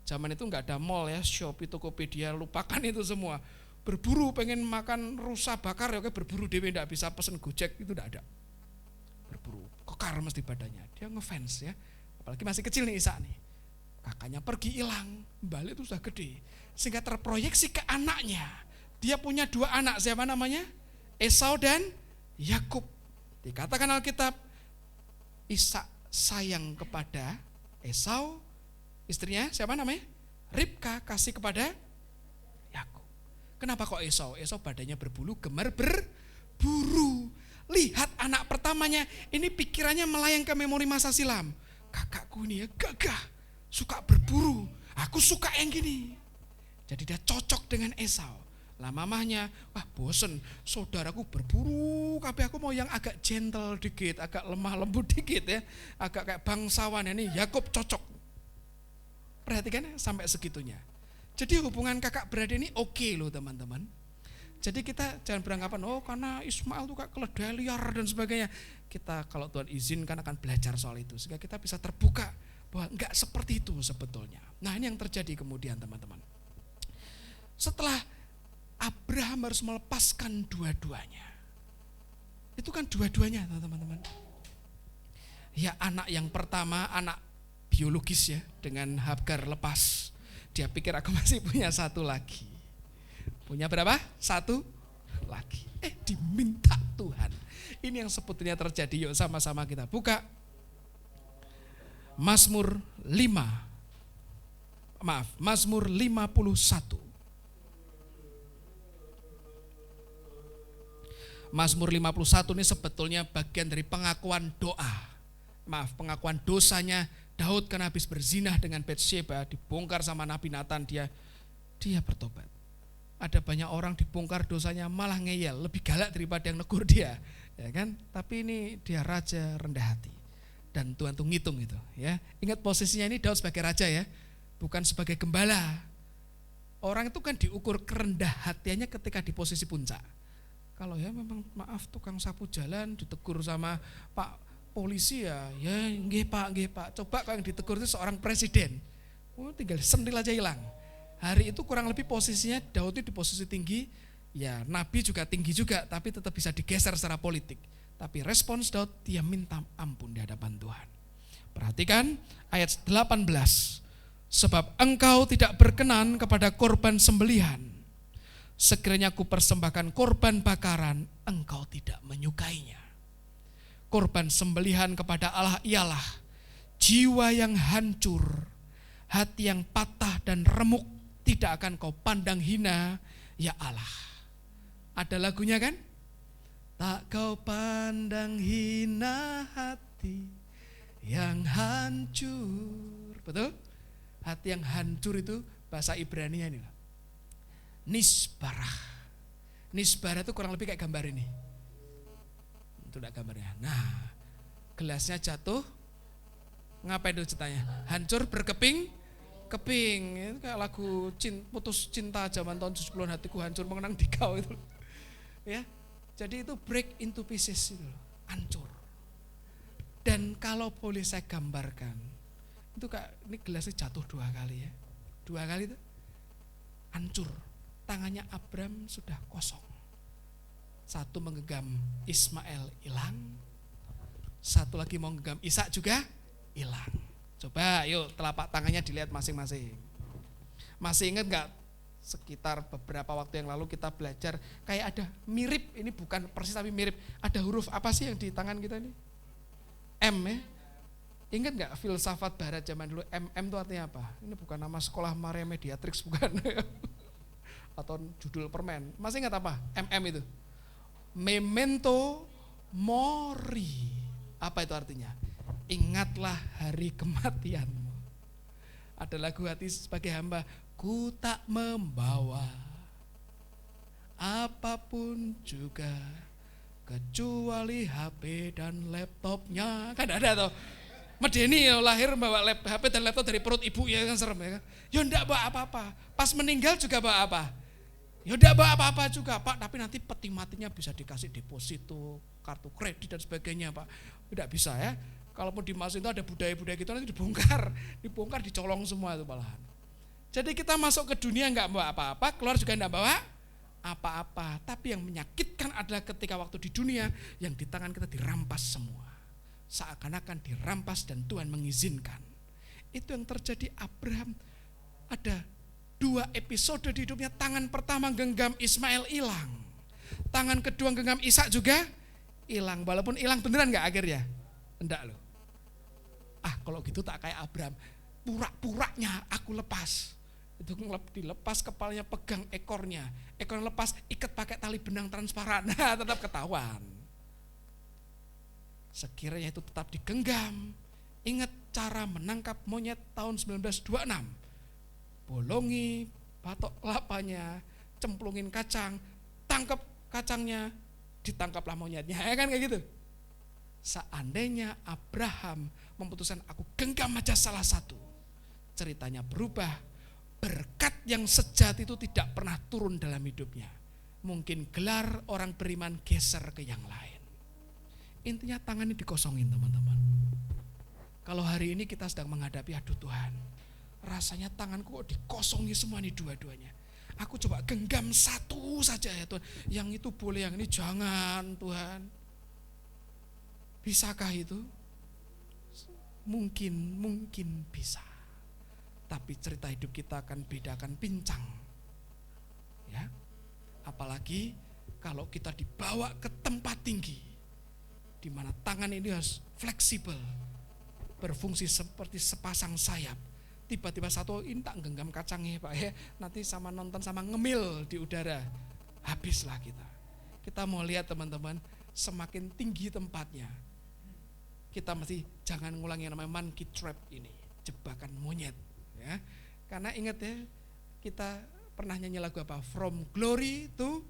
[SPEAKER 3] Zaman itu nggak ada mall ya, Shopee, Tokopedia, lupakan itu semua. Berburu pengen makan rusa bakar ya oke berburu dewe, nggak bisa pesen Gojek itu nggak ada. Berburu kekar mesti badannya. Dia ngefans ya. Apalagi masih kecil nih Ishak nih. Kakaknya pergi hilang, balik itu sudah gede. Sehingga terproyeksi ke anaknya. Dia punya dua anak, siapa namanya? Esau dan Yakub. Dikatakan Alkitab, Ishak sayang kepada Esau, istrinya siapa namanya? Ribka kasih kepada Yakub. Kenapa kok Esau? Esau badannya berbulu, gemar berburu. Lihat anak pertamanya, ini pikirannya melayang ke memori masa silam. Kakakku ini ya gagah, suka berburu, aku suka yang gini. Jadi dia cocok dengan Esau. Lah mamahnya, wah bosen, saudaraku berburu, tapi aku mau yang agak gentle dikit, agak lemah lembut dikit ya, agak kayak bangsawan. Ini Yakub cocok. Perhatikan sampai segitunya. Jadi hubungan kakak beradik ini oke loh teman-teman. Jadi kita jangan beranggapan, oh karena Ismail tuh kayak keledai liar dan sebagainya. Kita kalau Tuhan izinkan akan belajar soal itu, sehingga kita bisa terbuka bahwa enggak seperti itu sebetulnya. Nah ini yang terjadi kemudian teman-teman. Setelah Abraham harus melepaskan dua-duanya. Itu kan dua-duanya teman-teman. Ya anak yang pertama, anak biologis ya, dengan Hagar lepas. Dia pikir aku masih punya satu lagi. Punya berapa? Satu lagi. Diminta Tuhan. Ini yang sebetulnya terjadi. Yuk sama-sama kita buka. Mazmur 51. Mazmur 51 ini sebetulnya bagian dari pengakuan doa pengakuan dosanya Daud karena habis berzinah dengan Batsheba, dibongkar sama Nabi Nathan, dia bertobat. Ada banyak orang dibongkar dosanya malah ngeyel, lebih galak daripada yang negur dia, ya kan? Tapi ini dia raja rendah hati. Dan Tuhan tuh ngitung itu, ya. Ingat posisinya ini Daud sebagai raja ya, bukan sebagai gembala. Orang itu kan diukur kerendah hatiannya ketika di posisi puncak. Kalau ya memang maaf tukang sapu jalan ditegur sama Pak polisi ya nggih Pak. Coba kalau yang ditegur itu seorang presiden, tinggal sentil aja hilang. Hari itu kurang lebih posisinya Daud itu di posisi tinggi, ya Nabi juga tinggi juga, tapi tetap bisa digeser secara politik. Tapi respons Daud, dia minta ampun di hadapan Tuhan. Perhatikan ayat 18. Sebab engkau tidak berkenan kepada korban sembelihan. Sekiranya ku persembahkan korban bakaran, engkau tidak menyukainya. Korban sembelihan kepada Allah ialah jiwa yang hancur, hati yang patah dan remuk, tidak akan kau pandang hina, ya Allah. Ada lagunya kan? Tak kau pandang hina hati yang hancur. Betul? Hati yang hancur itu bahasa Ibrani ini. Nisbarah. Nisbarah itu kurang lebih kayak gambar ini. Itu enggak gambarnya. Nah, gelasnya jatuh. Ngapain itu ceritanya? Hancur berkeping. Itu kayak lagu putus cinta zaman tahun 70-an, hatiku hancur mengenang di kau itu. Ya. Jadi itu break into pieces itu, hancur. Dan kalau boleh saya gambarkan, itu kayak ini gelasnya jatuh 2 kali ya. 2 kali itu hancur. Tangannya Abram sudah kosong. Satu menggenggam Ismail hilang. Satu lagi mau menggenggam Ishak juga hilang. Coba yuk telapak tangannya dilihat masing-masing. Masih ingat gak? Sekitar beberapa waktu yang lalu kita belajar kayak ada mirip, ini bukan persis tapi mirip. Ada huruf apa sih yang di tangan kita ini? M ya. Ingat gak filsafat barat zaman dulu, MM itu artinya apa? Ini bukan nama sekolah Maria Mediatrix, bukan. Atau judul permen. Masih ingat apa? MM itu. Memento mori. Apa itu artinya? Ingatlah hari kematianmu. Ada lagu hati sebagai hamba, ku tak membawa apapun juga kecuali HP dan laptopnya. Kan ada tuh. Medeni lahir bawa HP dan laptop dari perut ibu ya kan, serem ya kan. Ya enggak bawa apa-apa. Pas meninggal juga bawa apa? Ya enggak bawa apa-apa juga Pak, tapi nanti peti matinya bisa dikasih deposito, kartu kredit dan sebagainya Pak. Tidak bisa ya. Kalaupun di masa itu ada budaya-budaya gitu nanti dibongkar, dicolong semua itu malahan. Jadi kita masuk ke dunia enggak bawa apa-apa, keluar juga enggak bawa apa-apa. Tapi yang menyakitkan adalah ketika waktu di dunia yang di tangan kita dirampas semua. Seakan-akan dirampas dan Tuhan mengizinkan. Itu yang terjadi Abraham. Ada 2 episode di hidupnya. Tangan pertama genggam Ismail hilang. Tangan kedua genggam Ishak juga hilang. Walaupun hilang beneran enggak akhirnya? Enggak loh. Kalau gitu tak kayak Abraham. Pura-puranya aku lepas. Itu dilepas kepalanya, pegang ekornya. Ekornya lepas, ikat pakai tali benang transparan. Nah, tetap ketahuan. Sekiranya itu tetap digenggam. Ingat cara menangkap monyet tahun 1926. Bolongi batok lapanya, cemplungin kacang, tangkap kacangnya, ditangkaplah monyetnya. Ya kan kayak gitu. Seandainya Abraham memutuskan aku genggam aja salah satu, ceritanya berubah. Berkat yang sejati itu tidak pernah turun dalam hidupnya. Mungkin gelar orang beriman geser ke yang lain. Intinya tangan ini dikosongin teman-teman. Kalau hari ini kita sedang menghadapi, aduh Tuhan, rasanya tanganku kok dikosongi semua nih dua-duanya. Aku coba genggam satu saja ya Tuhan. Yang itu boleh, yang ini jangan Tuhan. Bisakah itu? Mungkin bisa. Tapi cerita hidup kita akan beda, akan pincang. Ya. Apalagi kalau kita dibawa ke tempat tinggi, di mana tangan ini harus fleksibel, berfungsi seperti sepasang sayap. Tiba-tiba satu ini tak genggam kacangnya Pak ya, nanti sama nonton sama ngemil di udara, habislah kita. Kita mau lihat teman-teman, semakin tinggi tempatnya, kita mesti jangan ngulangi yang namanya monkey trap ini, jebakan monyet ya. Karena ingat ya, kita pernah nyanyi lagu apa? From glory to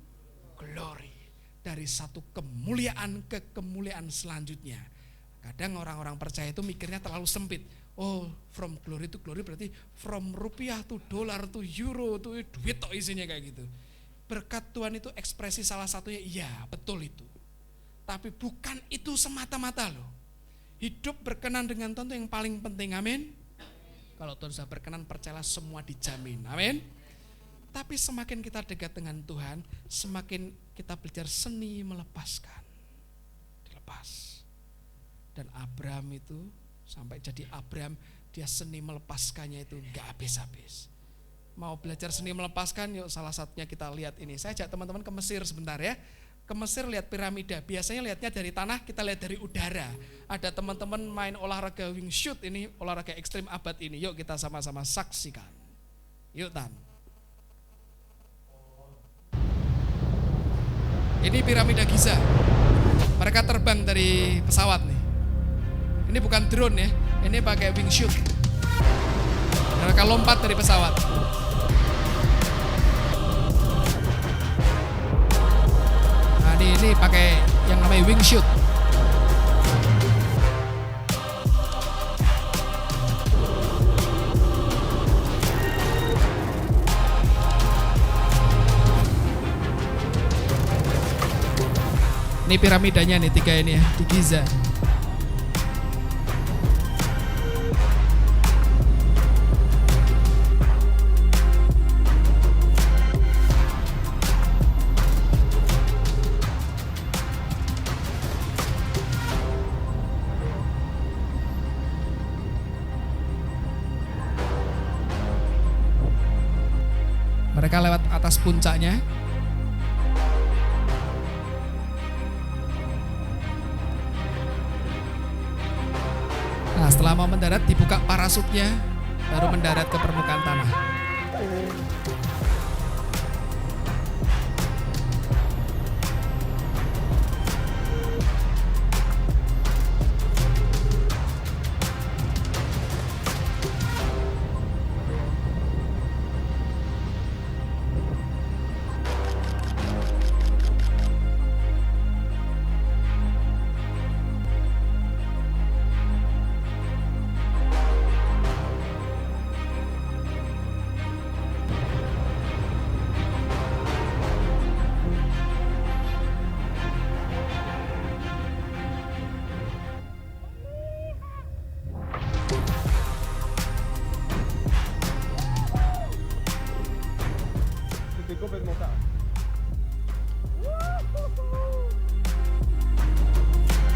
[SPEAKER 3] glory. Dari satu kemuliaan ke kemuliaan selanjutnya. Kadang orang-orang percaya itu mikirnya terlalu sempit. Oh, from glory to glory berarti from rupiah to dolar to euro to duit tok isinya kayak gitu. Berkat Tuhan itu ekspresi salah satunya, iya betul itu. Tapi bukan itu semata-mata loh. Hidup berkenan dengan Tuhan itu yang paling penting, amin. Kalau Tuhan sudah berkenan, percayalah semua dijamin, amin. Tapi semakin kita dekat dengan Tuhan, semakin kita belajar seni melepaskan. Dilepas. Dan Abraham itu sampai jadi Abraham, dia seni melepaskannya itu gak habis-habis. Mau belajar seni melepaskan, yuk salah satunya kita lihat ini. Saya ajak teman-teman ke Mesir sebentar ya. Ke Mesir lihat piramida, biasanya lihatnya dari tanah, kita lihat dari udara. Ada teman-teman main olahraga wing shoot, ini olahraga ekstrim abad ini. Yuk kita sama-sama saksikan. Yuk Tan. Ini piramida Giza. Mereka terbang dari pesawat nih. Ini bukan drone ya, ini pakai wing shoot. Mereka lompat dari pesawat. Nah ini pakai yang namanya wing shoot. Ini piramidanya nih, 3 ini ya, di Giza. Mereka lewat atas puncaknya. Nah, setelah mau mendarat dibuka parasutnya, baru mendarat ke permukaan tanah.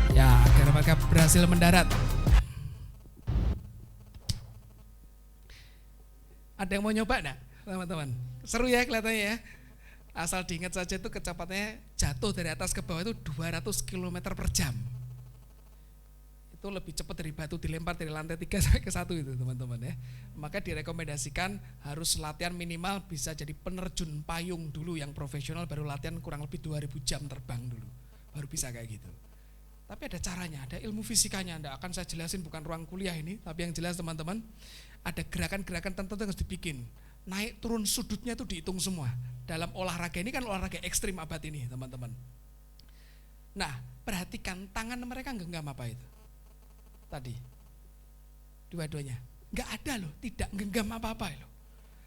[SPEAKER 3] Ya, akhirnya mereka berhasil mendarat. Ada yang mau nyoba enggak, teman-teman? Seru ya kelihatannya ya. Asal diingat saja itu kecepatannya jatuh dari atas ke bawah itu 200 km per jam. Itu lebih cepat dari batu dilempar dari lantai 3 sampai ke 1 itu teman-teman ya. Maka direkomendasikan harus latihan minimal bisa jadi penerjun payung dulu yang profesional, baru latihan kurang lebih 2000 jam terbang dulu. Baru bisa kayak gitu. Tapi ada caranya, ada ilmu fisikanya. Nggak akan saya jelasin, bukan ruang kuliah ini. Tapi yang jelas teman-teman, ada gerakan-gerakan tertentu yang harus dibikin. Naik turun sudutnya itu dihitung semua. Dalam olahraga ini kan olahraga ekstrim abad ini teman-teman. Nah, perhatikan tangan mereka genggam apa itu? Tadi. Dua-duanya. Nggak ada loh, tidak genggam apa-apa loh.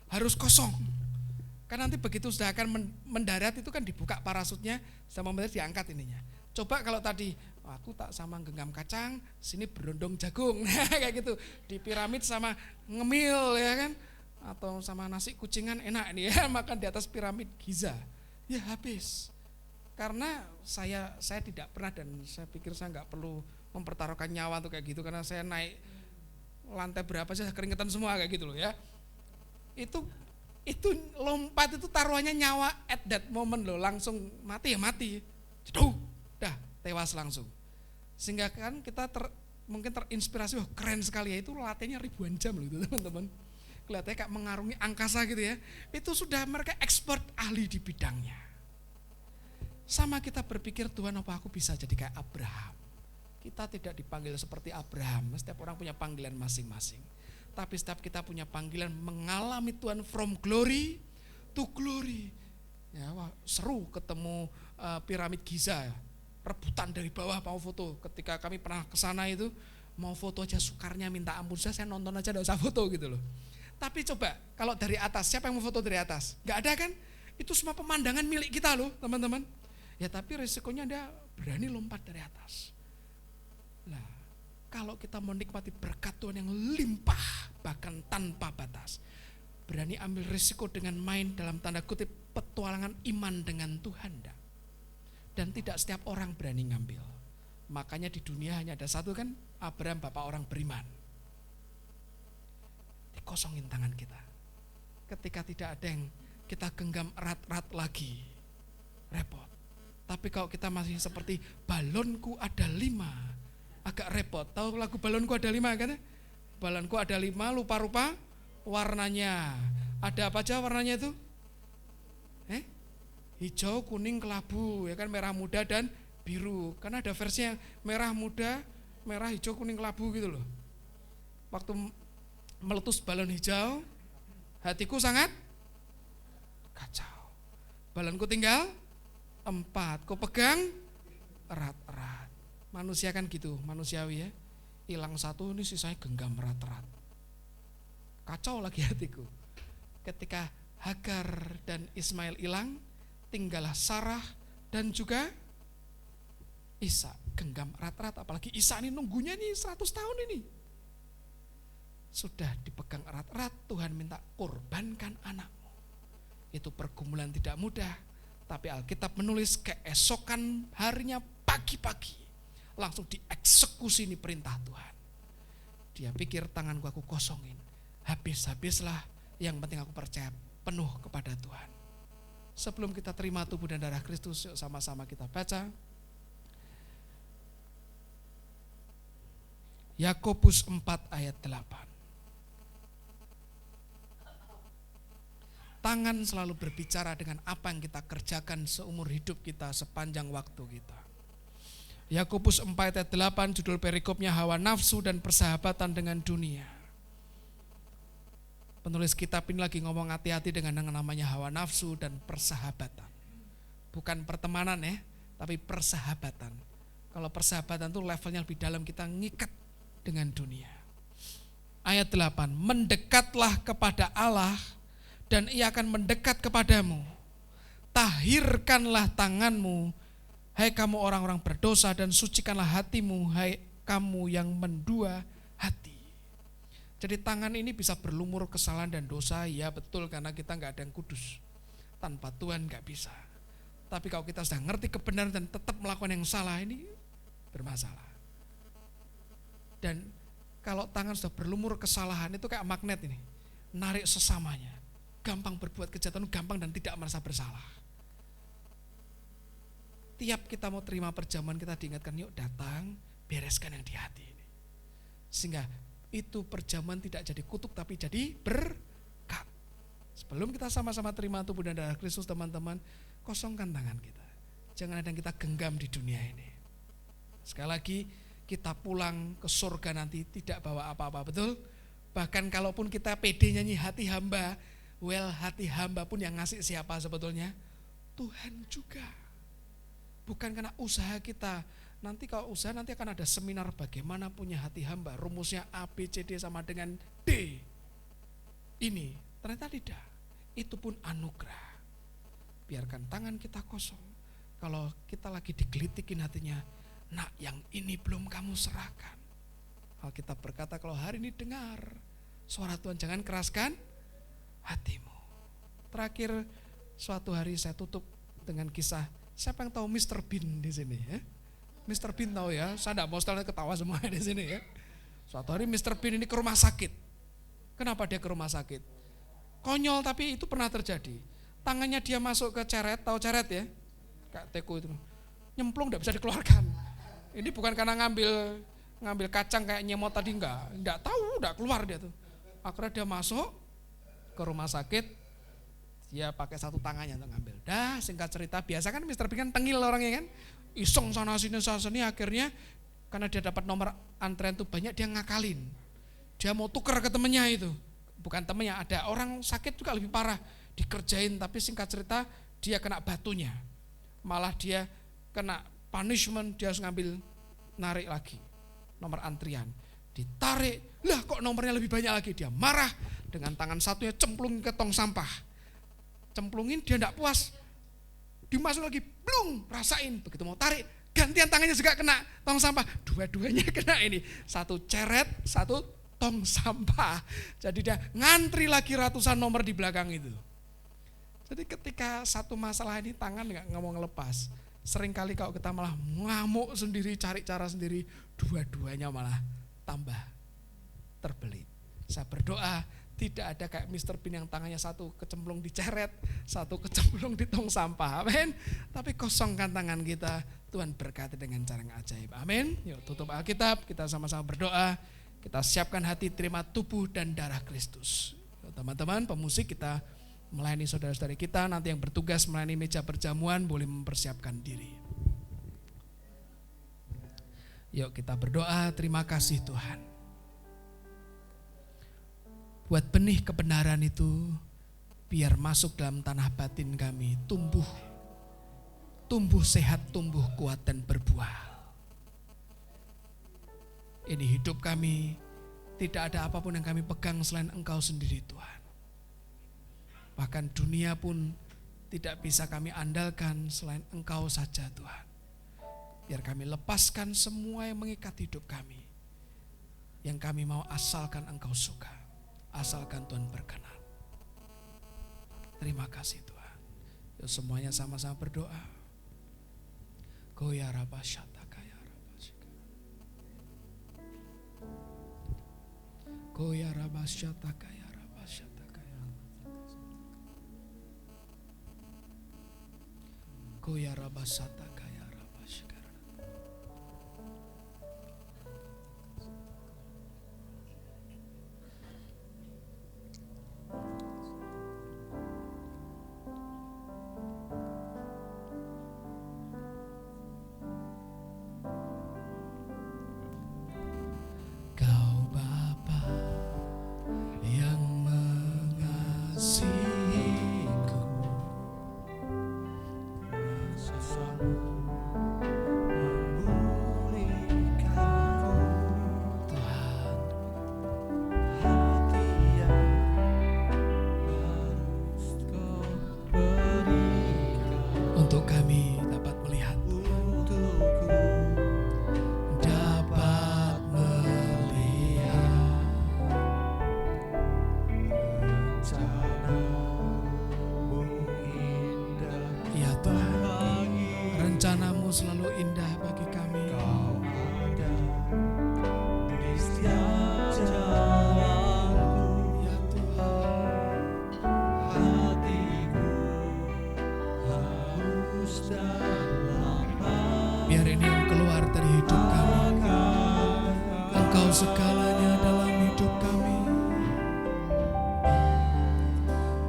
[SPEAKER 3] Harus kosong. Karena nanti begitu sudah akan mendarat itu kan dibuka parasutnya, sama mendarat diangkat ininya. Coba kalau tadi, aku tak sama genggam kacang, sini berondong jagung, kayak gitu. Di piramid sama ngemil ya kan, atau sama nasi kucingan enak nih ya, makan di atas piramid Giza. Ya habis. Karena saya tidak pernah, dan saya pikir saya nggak perlu mempertaruhkan nyawa untuk kayak gitu, karena saya naik lantai berapa saja keringetan semua kayak gitu loh ya. Itu lompat itu taruhannya nyawa at that moment loh, langsung mati ya mati. Jeduk. Dah tewas langsung. Sehingga kan kita mungkin terinspirasi, wah keren sekali ya, itu latihannya ribuan jam loh itu teman-teman. Kelihatannya kayak mengarungi angkasa gitu ya. Itu sudah mereka expert ahli di bidangnya. Sama kita berpikir, Tuhan apa aku bisa jadi kayak Abraham. Kita tidak dipanggil seperti Abraham, setiap orang punya panggilan masing-masing. Tapi setiap kita punya panggilan mengalami Tuhan from glory to glory. Ya, wah, seru ketemu piramid Giza, rebutan dari bawah mau foto. Ketika kami pernah ke sana itu, mau foto aja sukarnya minta ampun, saya nonton aja enggak usah foto gitu loh. Tapi coba kalau dari atas, siapa yang mau foto dari atas? Enggak ada kan? Itu semua pemandangan milik kita loh teman-teman. Ya tapi resikonya Anda berani lompat dari atas. Nah, kalau kita menikmati berkat Tuhan yang limpah bahkan tanpa batas, berani ambil risiko dengan main dalam tanda kutip petualangan iman dengan Tuhan enggak? Dan tidak setiap orang berani ngambil. Makanya di dunia hanya ada satu kan, Abraham bapak orang beriman. Dikosongin tangan kita. Ketika tidak ada yang kita genggam erat-erat lagi, repot. Tapi kalau kita masih seperti balonku ada 5, agak repot. Tahu lagu balonku ada 5 kan? Balonku ada 5, lupa-lupa warnanya. Ada apa aja warnanya itu? Hijau, kuning, kelabu, ya kan, merah muda dan biru. Karena ada versi yang merah muda, merah, hijau, kuning, kelabu gitu loh. Waktu meletus balon hijau, hatiku sangat kacau. Balonku tinggal 4, ku pegang erat-erat. Manusia kan gitu, manusiawi ya. Hilang 1, ini sisanya genggam erat-erat. Kacau lagi hatiku. Ketika Hagar dan Ismail hilang, tinggallah Sarah dan juga Ishak, genggam erat-erat. Apalagi Ishak ini nunggunya nih 100 tahun ini. Sudah dipegang erat-erat, Tuhan minta korbankan anakmu. Itu pergumulan tidak mudah, tapi Alkitab menulis keesokan harinya pagi-pagi langsung dieksekusi ini perintah Tuhan. Dia pikir tanganku aku kosongin, habis-habislah, yang penting aku percaya penuh kepada Tuhan. Sebelum kita terima tubuh dan darah Kristus, yuk sama-sama kita baca Yakobus 4 ayat 8. Tangan selalu berbicara dengan apa yang kita kerjakan seumur hidup kita, sepanjang waktu kita. Yakobus 4 ayat 8, judul perikopnya hawa nafsu dan persahabatan dengan dunia. Penulis kitab ini lagi ngomong hati-hati dengan yang namanya hawa nafsu dan persahabatan. Bukan pertemanan ya, tapi persahabatan. Kalau persahabatan itu levelnya lebih dalam, kita ngikat dengan dunia. Ayat 8, mendekatlah kepada Allah dan Ia akan mendekat kepadamu. Tahirkanlah tanganmu, hai kamu orang-orang berdosa, dan sucikanlah hatimu, hai kamu yang mendua hati. Jadi tangan ini bisa berlumur kesalahan dan dosa, ya betul, karena kita gak ada yang kudus. Tanpa Tuhan gak bisa. Tapi kalau kita sudah ngerti kebenaran dan tetap melakukan yang salah, ini bermasalah. Dan kalau tangan sudah berlumur kesalahan, itu kayak magnet ini, narik sesamanya. Gampang berbuat kejahatan, gampang dan tidak merasa bersalah. Tiap kita mau terima perjamuan, kita diingatkan, yuk datang, bereskan yang di hati ini. Sehingga itu perjamuan tidak jadi kutuk, tapi jadi berkat. Sebelum kita sama-sama terima tubuh dan darah Kristus, teman-teman, kosongkan tangan kita. Jangan ada yang kita genggam di dunia ini. Sekali lagi, kita pulang ke surga nanti tidak bawa apa-apa, betul? Bahkan kalaupun kita pede nyanyi hati hamba, well, hati hamba pun yang ngasih siapa sebetulnya? Tuhan juga. Bukan karena usaha kita. Nanti kalau usaha, nanti akan ada seminar bagaimana punya hati hamba. Rumusnya A, B, C, D sama dengan D. Ini ternyata tidak. Itu pun anugerah. Biarkan tangan kita kosong. Kalau kita lagi digelitikin hatinya, nak yang ini belum kamu serahkan. Alkitab berkata kalau hari ini dengar suara Tuhan, jangan keraskan hatimu. Terakhir, suatu hari saya tutup dengan kisah, siapa yang tahu Mr. Bean di sini ya? Mr. Bean tahu ya, saya tidak mau setelahnya ketawa semua di sini ya. Suatu hari Mr. Bean ini ke rumah sakit. Kenapa dia ke rumah sakit? Konyol, tapi itu pernah terjadi. Tangannya dia masuk ke ceret, tahu ceret ya? Kayak teko itu. Nyemplung tidak bisa dikeluarkan. Ini bukan karena ngambil kacang kayak nyemot tadi, enggak tahu, enggak keluar dia tuh. Akhirnya dia masuk ke rumah sakit, dia pakai satu tangannya untuk ngambil. Dah, singkat cerita, biasa kan Mr. Bean kan tengil orangnya kan, iseng sana sini akhirnya Karena dia dapat nomor antrean tuh banyak, dia ngakalin. Dia mau tuker ke temennya itu. Bukan temennya, ada orang sakit juga lebih parah. Dikerjain, tapi singkat cerita dia kena batunya. Malah dia kena punishment, dia harus ngambil, narik lagi nomor antrian. Ditarik, lah kok nomornya lebih banyak lagi. Dia marah, dengan tangan satunya cemplung ke tong sampah. Cemplungin, dia tidak puas. Dimasuk lagi, blung, rasain. Begitu mau tarik, gantian tangannya juga kena tong sampah. Dua-duanya kena ini. Satu ceret, satu tong sampah. Jadi dia ngantri lagi ratusan nomor di belakang itu. Jadi ketika satu masalah ini tangan nggak mau ngelepas. Seringkali kalau kita malah ngamuk sendiri, cari cara sendiri, dua-duanya malah tambah terbelit. Saya berdoa tidak ada kayak Mr. Bean yang tangannya satu kecemplung di ceret, satu kecemplung di tong sampah. Amin. Tapi kosongkan tangan kita, Tuhan berkati dengan cara yang ajaib. Amin. Yuk tutup Alkitab, kita sama-sama berdoa. Kita siapkan hati terima tubuh dan darah Kristus. Teman-teman pemusik, kita melayani saudara-saudari kita. Nanti yang bertugas melayani meja perjamuan boleh mempersiapkan diri. Yuk kita berdoa. Terima kasih Tuhan. Buat benih kebenaran itu biar masuk dalam tanah batin kami, tumbuh sehat, tumbuh kuat dan berbuah. Ini hidup kami, tidak ada apapun yang kami pegang selain Engkau sendiri Tuhan. Bahkan dunia pun tidak bisa kami andalkan selain Engkau saja Tuhan. Biar kami lepaskan semua yang mengikat hidup kami. Yang kami mau asalkan Engkau suka. Asalkan Tuhan berkenan. Terima kasih Tuhan. Yuk semuanya sama-sama berdoa. Goya rabashata kaya rabashika. Goya rabashata kaya rabashata kaya. Goya rabashata kaya rabashika. Rencana-Mu selalu indah bagi kami.
[SPEAKER 4] Kau ada di setiap jalanku,
[SPEAKER 3] Ya Tuhan,
[SPEAKER 4] hatiku haus dan lapar.
[SPEAKER 3] biar ini yang keluar dari hidup kami. Engkau segalanya dalam hidup kami.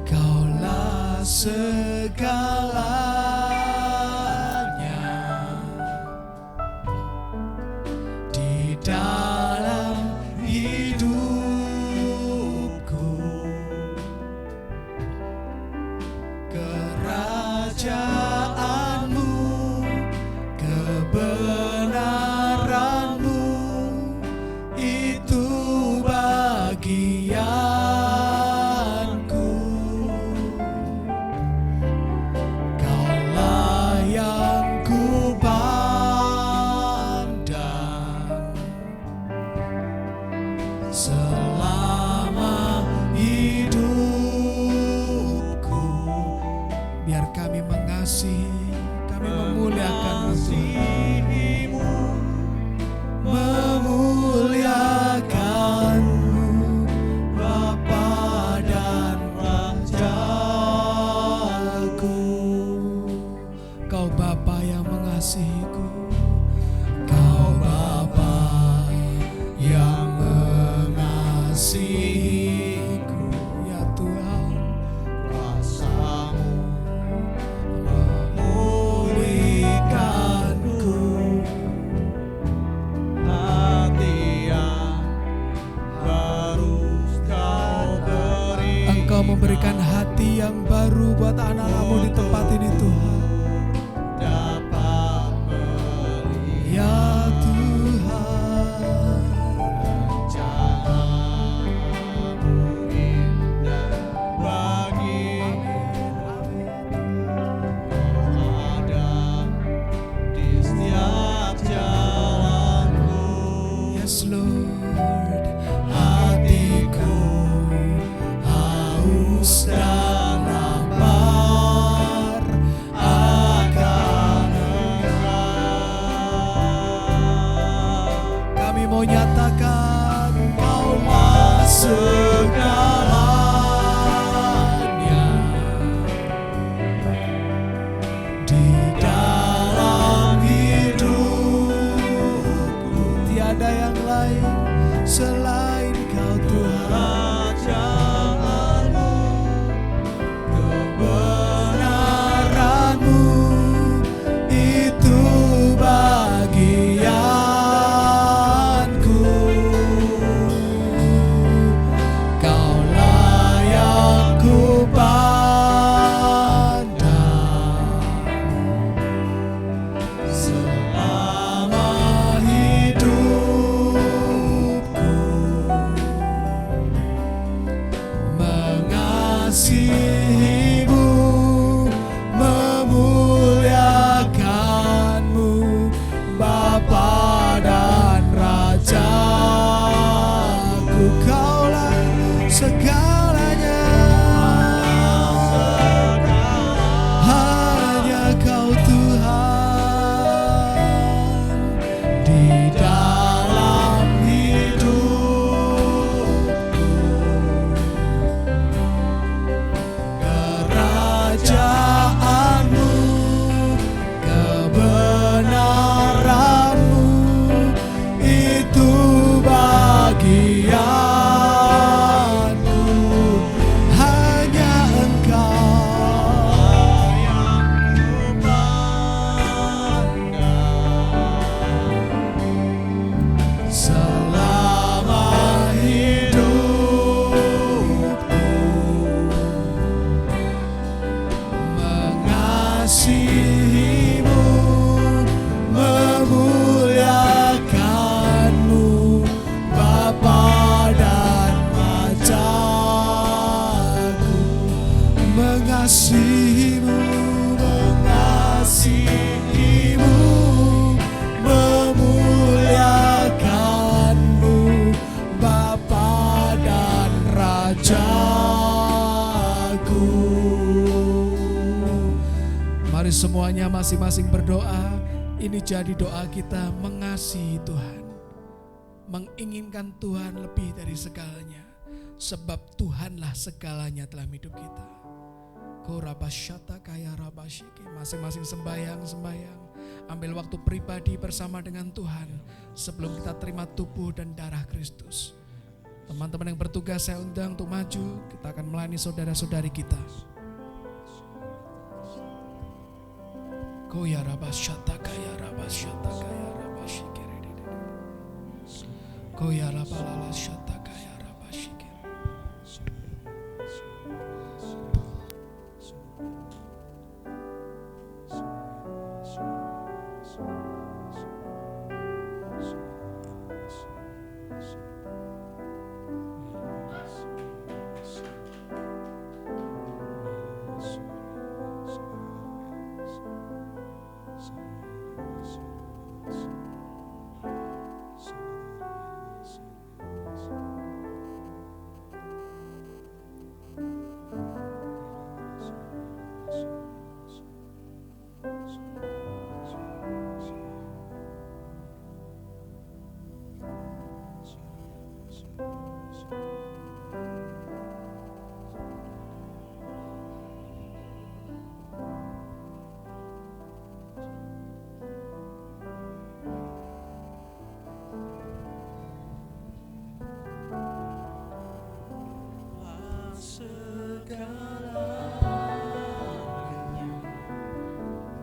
[SPEAKER 3] Kaulah segalanya di dalam hidupku. Kerajaan-Mu, kebenaran-Mu, itu bagianku. Engkau memberikan hati yang baru buat anak-anak-Mu di tempat ini Tuhan.
[SPEAKER 4] dapat melihat
[SPEAKER 3] Ya Tuhan,
[SPEAKER 4] rencana-Mu indah bagiku. Kau ada di setiap jalanku.
[SPEAKER 3] yes Lord, hatiku haus dan lapar akan Kami mau nyatakan Kaulah segalanya di dalam hidupku. Tiada yang lain selain Kau Tuhan.
[SPEAKER 4] Kerajaanmu,
[SPEAKER 3] Kebenaran-Mu itu bagianku. Kaulah yang ku pandang selama hidupku. Mengasihimu, memuliakanmu, Bapa dan Rajaku. Kaulah segalanya, hanya Kau Tuhan di dalam hidupku. Kerajaanmu, kebenaranmu itu bagianku. Hanya Engkau
[SPEAKER 4] yang ku pandang.
[SPEAKER 3] selama hidupku. Mengasihimu, memuliakanmu, Bapa dan Rajaku. Mengasihimu, mengasihimu, memuliakanmu, Bapa dan Rajaku. Mari semuanya masing-masing berdoa. Ini jadi doa kita, mengasihi Tuhan, menginginkan Tuhan lebih dari segalanya, sebab Tuhanlah segalanya dalam hidup kita. Korabasyata kaya rabasyike. Masing-masing sembahyang. Ambil waktu pribadi bersama dengan Tuhan sebelum kita terima tubuh dan darah Kristus. Teman-teman yang bertugas saya undang untuk maju. Kita akan melayani saudara-saudari kita. Koya rabasyata kaya rabasyike. Koya rabalala syata kaya rabasyike.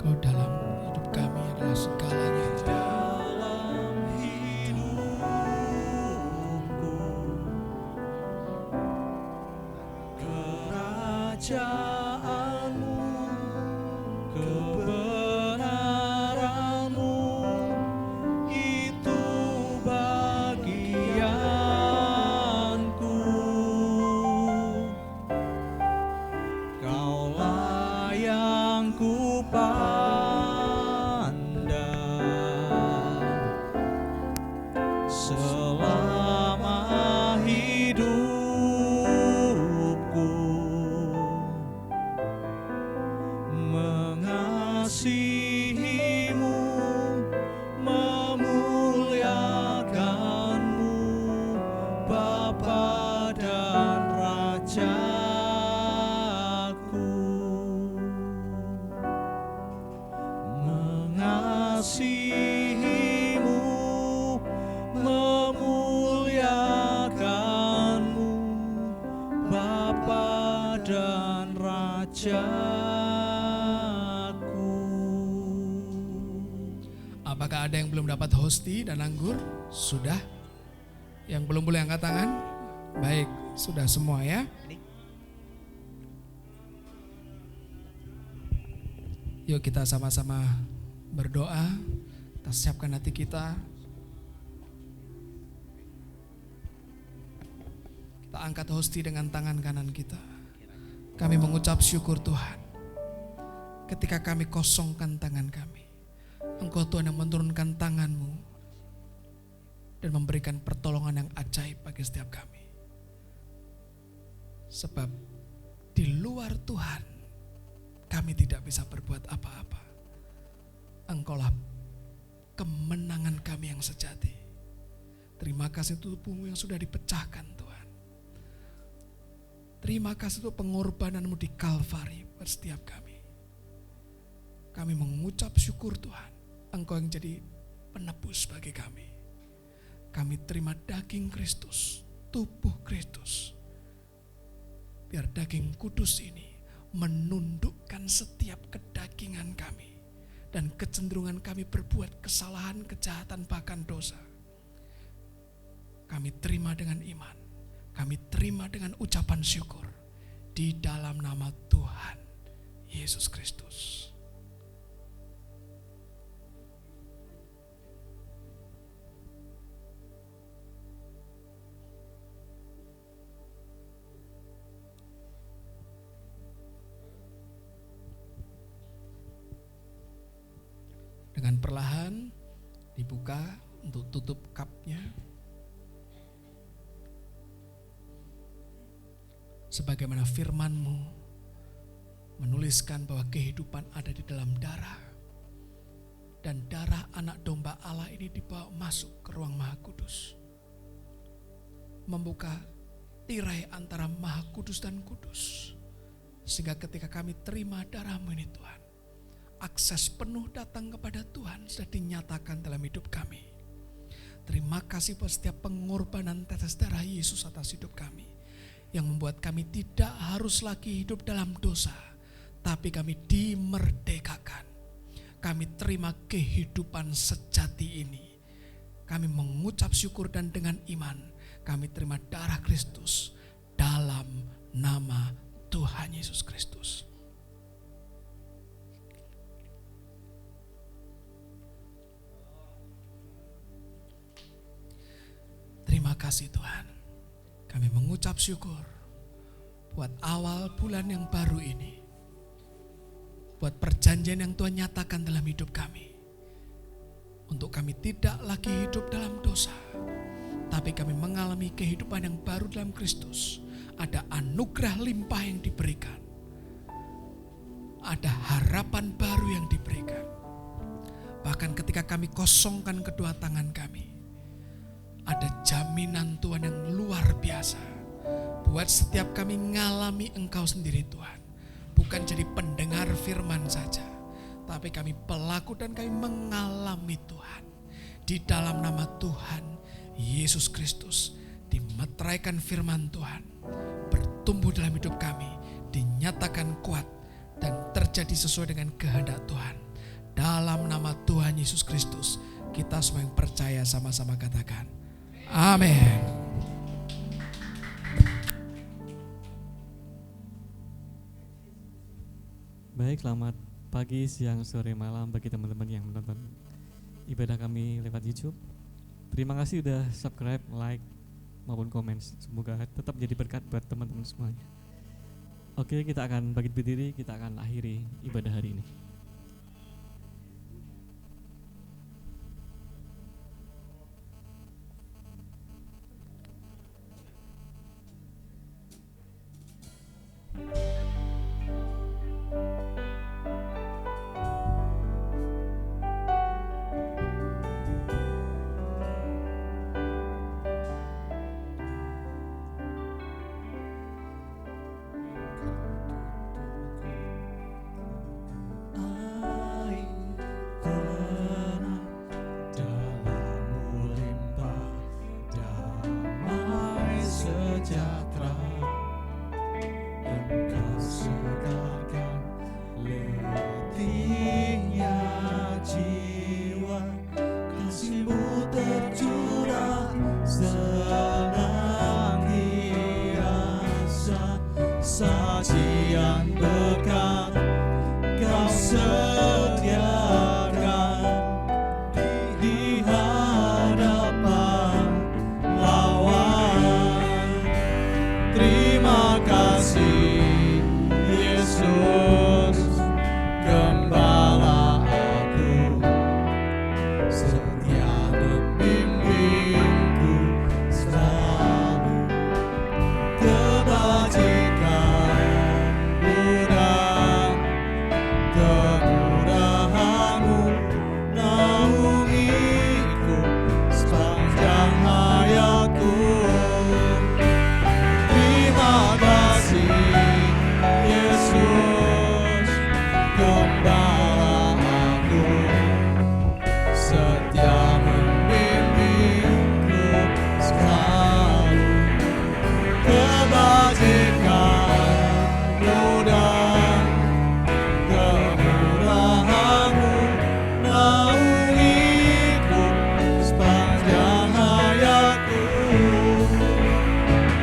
[SPEAKER 3] Kau dalam hidup kami adalah segalanya.
[SPEAKER 4] Dalam hidupku, kerajaan-Mu, kebenaran-Mu, itu bagianku. Kaulah yang ku pandang selama hidupku, mengasihi-Mu, memuliakan-Mu, Bapa dan Rajaku. Mengasihi-Mu, memuliakan-Mu, Bapa dan Rajaku.
[SPEAKER 3] Apakah ada yang belum dapat hosti dan anggur? Sudah. Yang belum boleh angkat tangan? Baik, sudah semua ya. Yuk kita sama-sama berdoa. Kita siapkan hati kita. Kita angkat hosti dengan tangan kanan kita. Kami mengucap syukur Tuhan. Ketika kami kosongkan tangan kami, Engkau Tuhan yang menurunkan tangan-Mu dan memberikan pertolongan yang ajaib bagi setiap kami. Sebab di luar Tuhan kami tidak bisa berbuat apa-apa. Engkaulah kemenangan kami yang sejati. Terima kasih tubuh-Mu yang sudah dipecahkan Tuhan. Terima kasih untuk pengorbanan-Mu di Kalvari buat setiap kami. Kami mengucap syukur Tuhan, Engkau yang jadi penebus bagi kami. Kami terima daging Kristus, tubuh Kristus. Biar daging kudus ini menundukkan setiap kedagingan kami dan kecenderungan kami berbuat kesalahan, kejahatan, bahkan dosa. Kami terima dengan iman, kami terima dengan ucapan syukur di dalam nama Tuhan Yesus Kristus. Dengan perlahan dibuka untuk tutup cupnya. Sebagaimana firman-Mu menuliskan bahwa kehidupan ada di dalam darah. Dan darah anak domba Allah ini dibawa masuk ke ruang Maha Kudus. Membuka tirai antara Maha Kudus dan Kudus. Sehingga ketika kami terima darah-Mu ini Tuhan, akses penuh datang kepada Tuhan sudah dinyatakan dalam hidup kami. Terima kasih buat setiap pengorbanan tetes darah Yesus atas hidup kami. Yang membuat kami tidak harus lagi hidup dalam dosa. Tapi kami dimerdekakan. Kami terima kehidupan sejati ini. Kami mengucap syukur dan dengan iman. Kami terima darah Kristus dalam nama Tuhan Yesus Kristus. Terima kasih Tuhan. Kami mengucap syukur buat awal bulan yang baru ini. Buat perjanjian yang Tuhan nyatakan dalam hidup kami. Untuk kami tidak lagi hidup dalam dosa. Tapi kami mengalami kehidupan yang baru dalam Kristus. Ada anugerah limpah yang diberikan. Ada harapan baru yang diberikan. Bahkan ketika kami kosongkan kedua tangan kami, ada jaminan Tuhan yang luar biasa buat setiap kami mengalami Engkau sendiri Tuhan. Bukan jadi pendengar firman saja, tapi kami pelaku dan kami mengalami Tuhan. Di dalam nama Tuhan Yesus Kristus, dimeteraikan firman Tuhan, bertumbuh dalam hidup kami, dinyatakan kuat dan terjadi sesuai dengan kehendak Tuhan. Dalam nama Tuhan Yesus Kristus, kita semua yang percaya sama-sama katakan amin.
[SPEAKER 4] Baik, selamat pagi, siang, sore, malam bagi teman-teman yang menonton ibadah kami lewat YouTube. Terima kasih udah subscribe, like, maupun komen. Semoga tetap jadi berkat buat teman-teman semuanya. Oke, kita akan bangkit berdiri, kita akan akhiri ibadah hari ini.
[SPEAKER 5] Sajian berkat Kau sediakan di hadapan lawan. Terima kasih Yesus, Gembala aku, setia membimbingku selalu. Kemurahan-Mu naungiku sepanjang hayatku. Terima kasih Yesus, Gembala aku, setia membimbingku selalu. Kebajikan-Mu dan kemurahan-Mu naungiku sepanjang hayatku.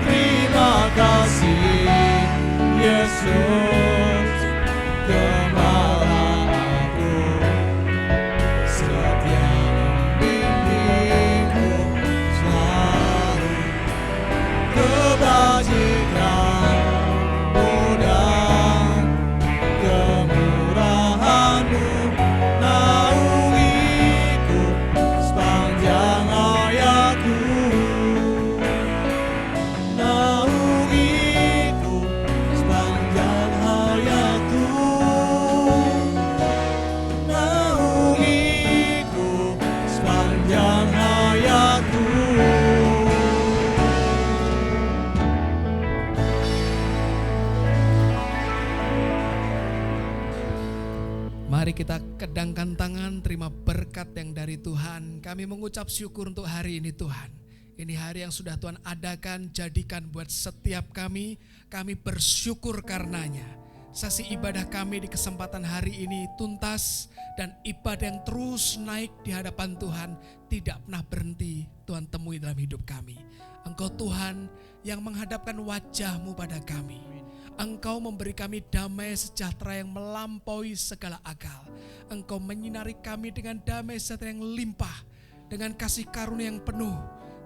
[SPEAKER 5] Terima kasih Yesus, Gembala aku, setia membimbingku selalu. Kebajikan-Mu dan kemurahan-Mu naungiku sepanjang hayatku. Naungiku sepanjang hayatku. Naungiku sepanjang hayatku.
[SPEAKER 3] Mari kita kedangkan tangan, terima berkat yang dari Tuhan. Kami mengucap syukur untuk hari ini Tuhan. Ini hari yang sudah Tuhan adakan, jadikan buat setiap kami. Kami bersyukur karenanya. Sesi ibadah kami di kesempatan hari ini tuntas, dan ibadah yang terus naik di hadapan Tuhan tidak pernah berhenti Tuhan temui dalam hidup kami. Engkau Tuhan yang menghadapkan wajah-Mu pada kami. Engkau memberi kami damai sejahtera yang melampaui segala akal. Engkau menyinari kami dengan damai sejahtera yang limpah, dengan kasih karunia yang penuh,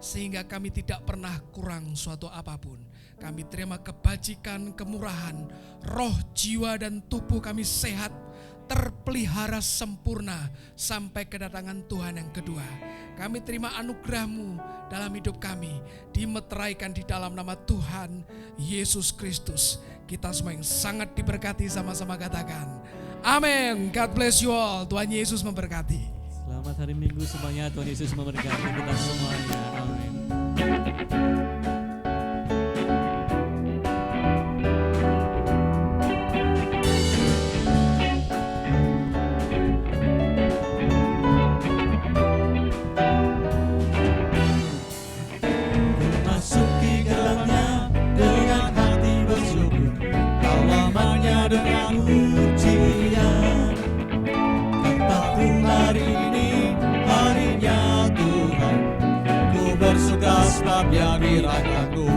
[SPEAKER 3] sehingga kami tidak pernah kurang suatu apapun. Kami terima kebajikan, kemurahan, roh, jiwa, dan tubuh kami sehat, terpelihara sempurna sampai kedatangan Tuhan yang kedua. Kami terima anugerah-Mu dalam hidup kami, dimeteraikan di dalam nama Tuhan Yesus Kristus. Kita semua yang sangat diberkati, sama-sama katakan amin. God bless you all. Tuhan Yesus memberkati.
[SPEAKER 4] Selamat hari Minggu semuanya, Tuhan Yesus memberkati kita semuanya. Amin.
[SPEAKER 5] Masuki gerbangnya dengan hati bersyukur, halamannya dengan pujian. Kataku hari ini harinya Tuhan, ku bersuka sebab Dia dirahmati.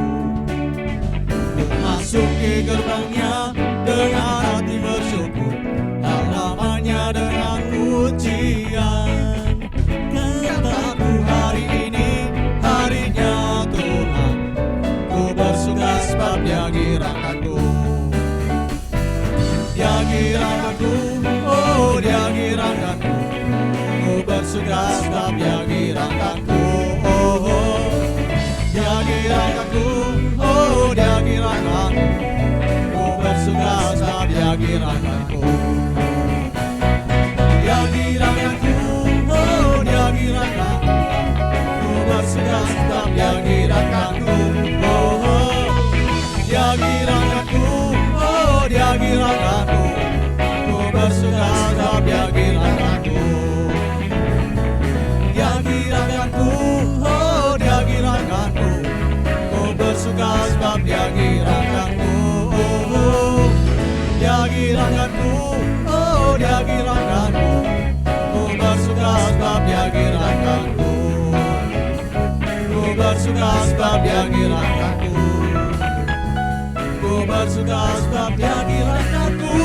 [SPEAKER 5] Ku masuki gerbangnya dengan hati bersyukur, bersuka sebab dia girakanku. Dia girakanku, dia girakanku. Ku bersuka sebab dia girakanku. Dia girakanku, dia girakanku. Ku bersuka sebab dia girakanku. Dia girakanku, dia girakanku. Ku bersuka sebab dia girakanku. Dia girakanku, dia girakanku. Ku bersuka sebab dia girakanku. Dia girakanku, dia girakanku. Ku bersuka sebab dia girakanku. Ku bersuka sebab dia girakanku. Ku bersuka sebab dia girakanku.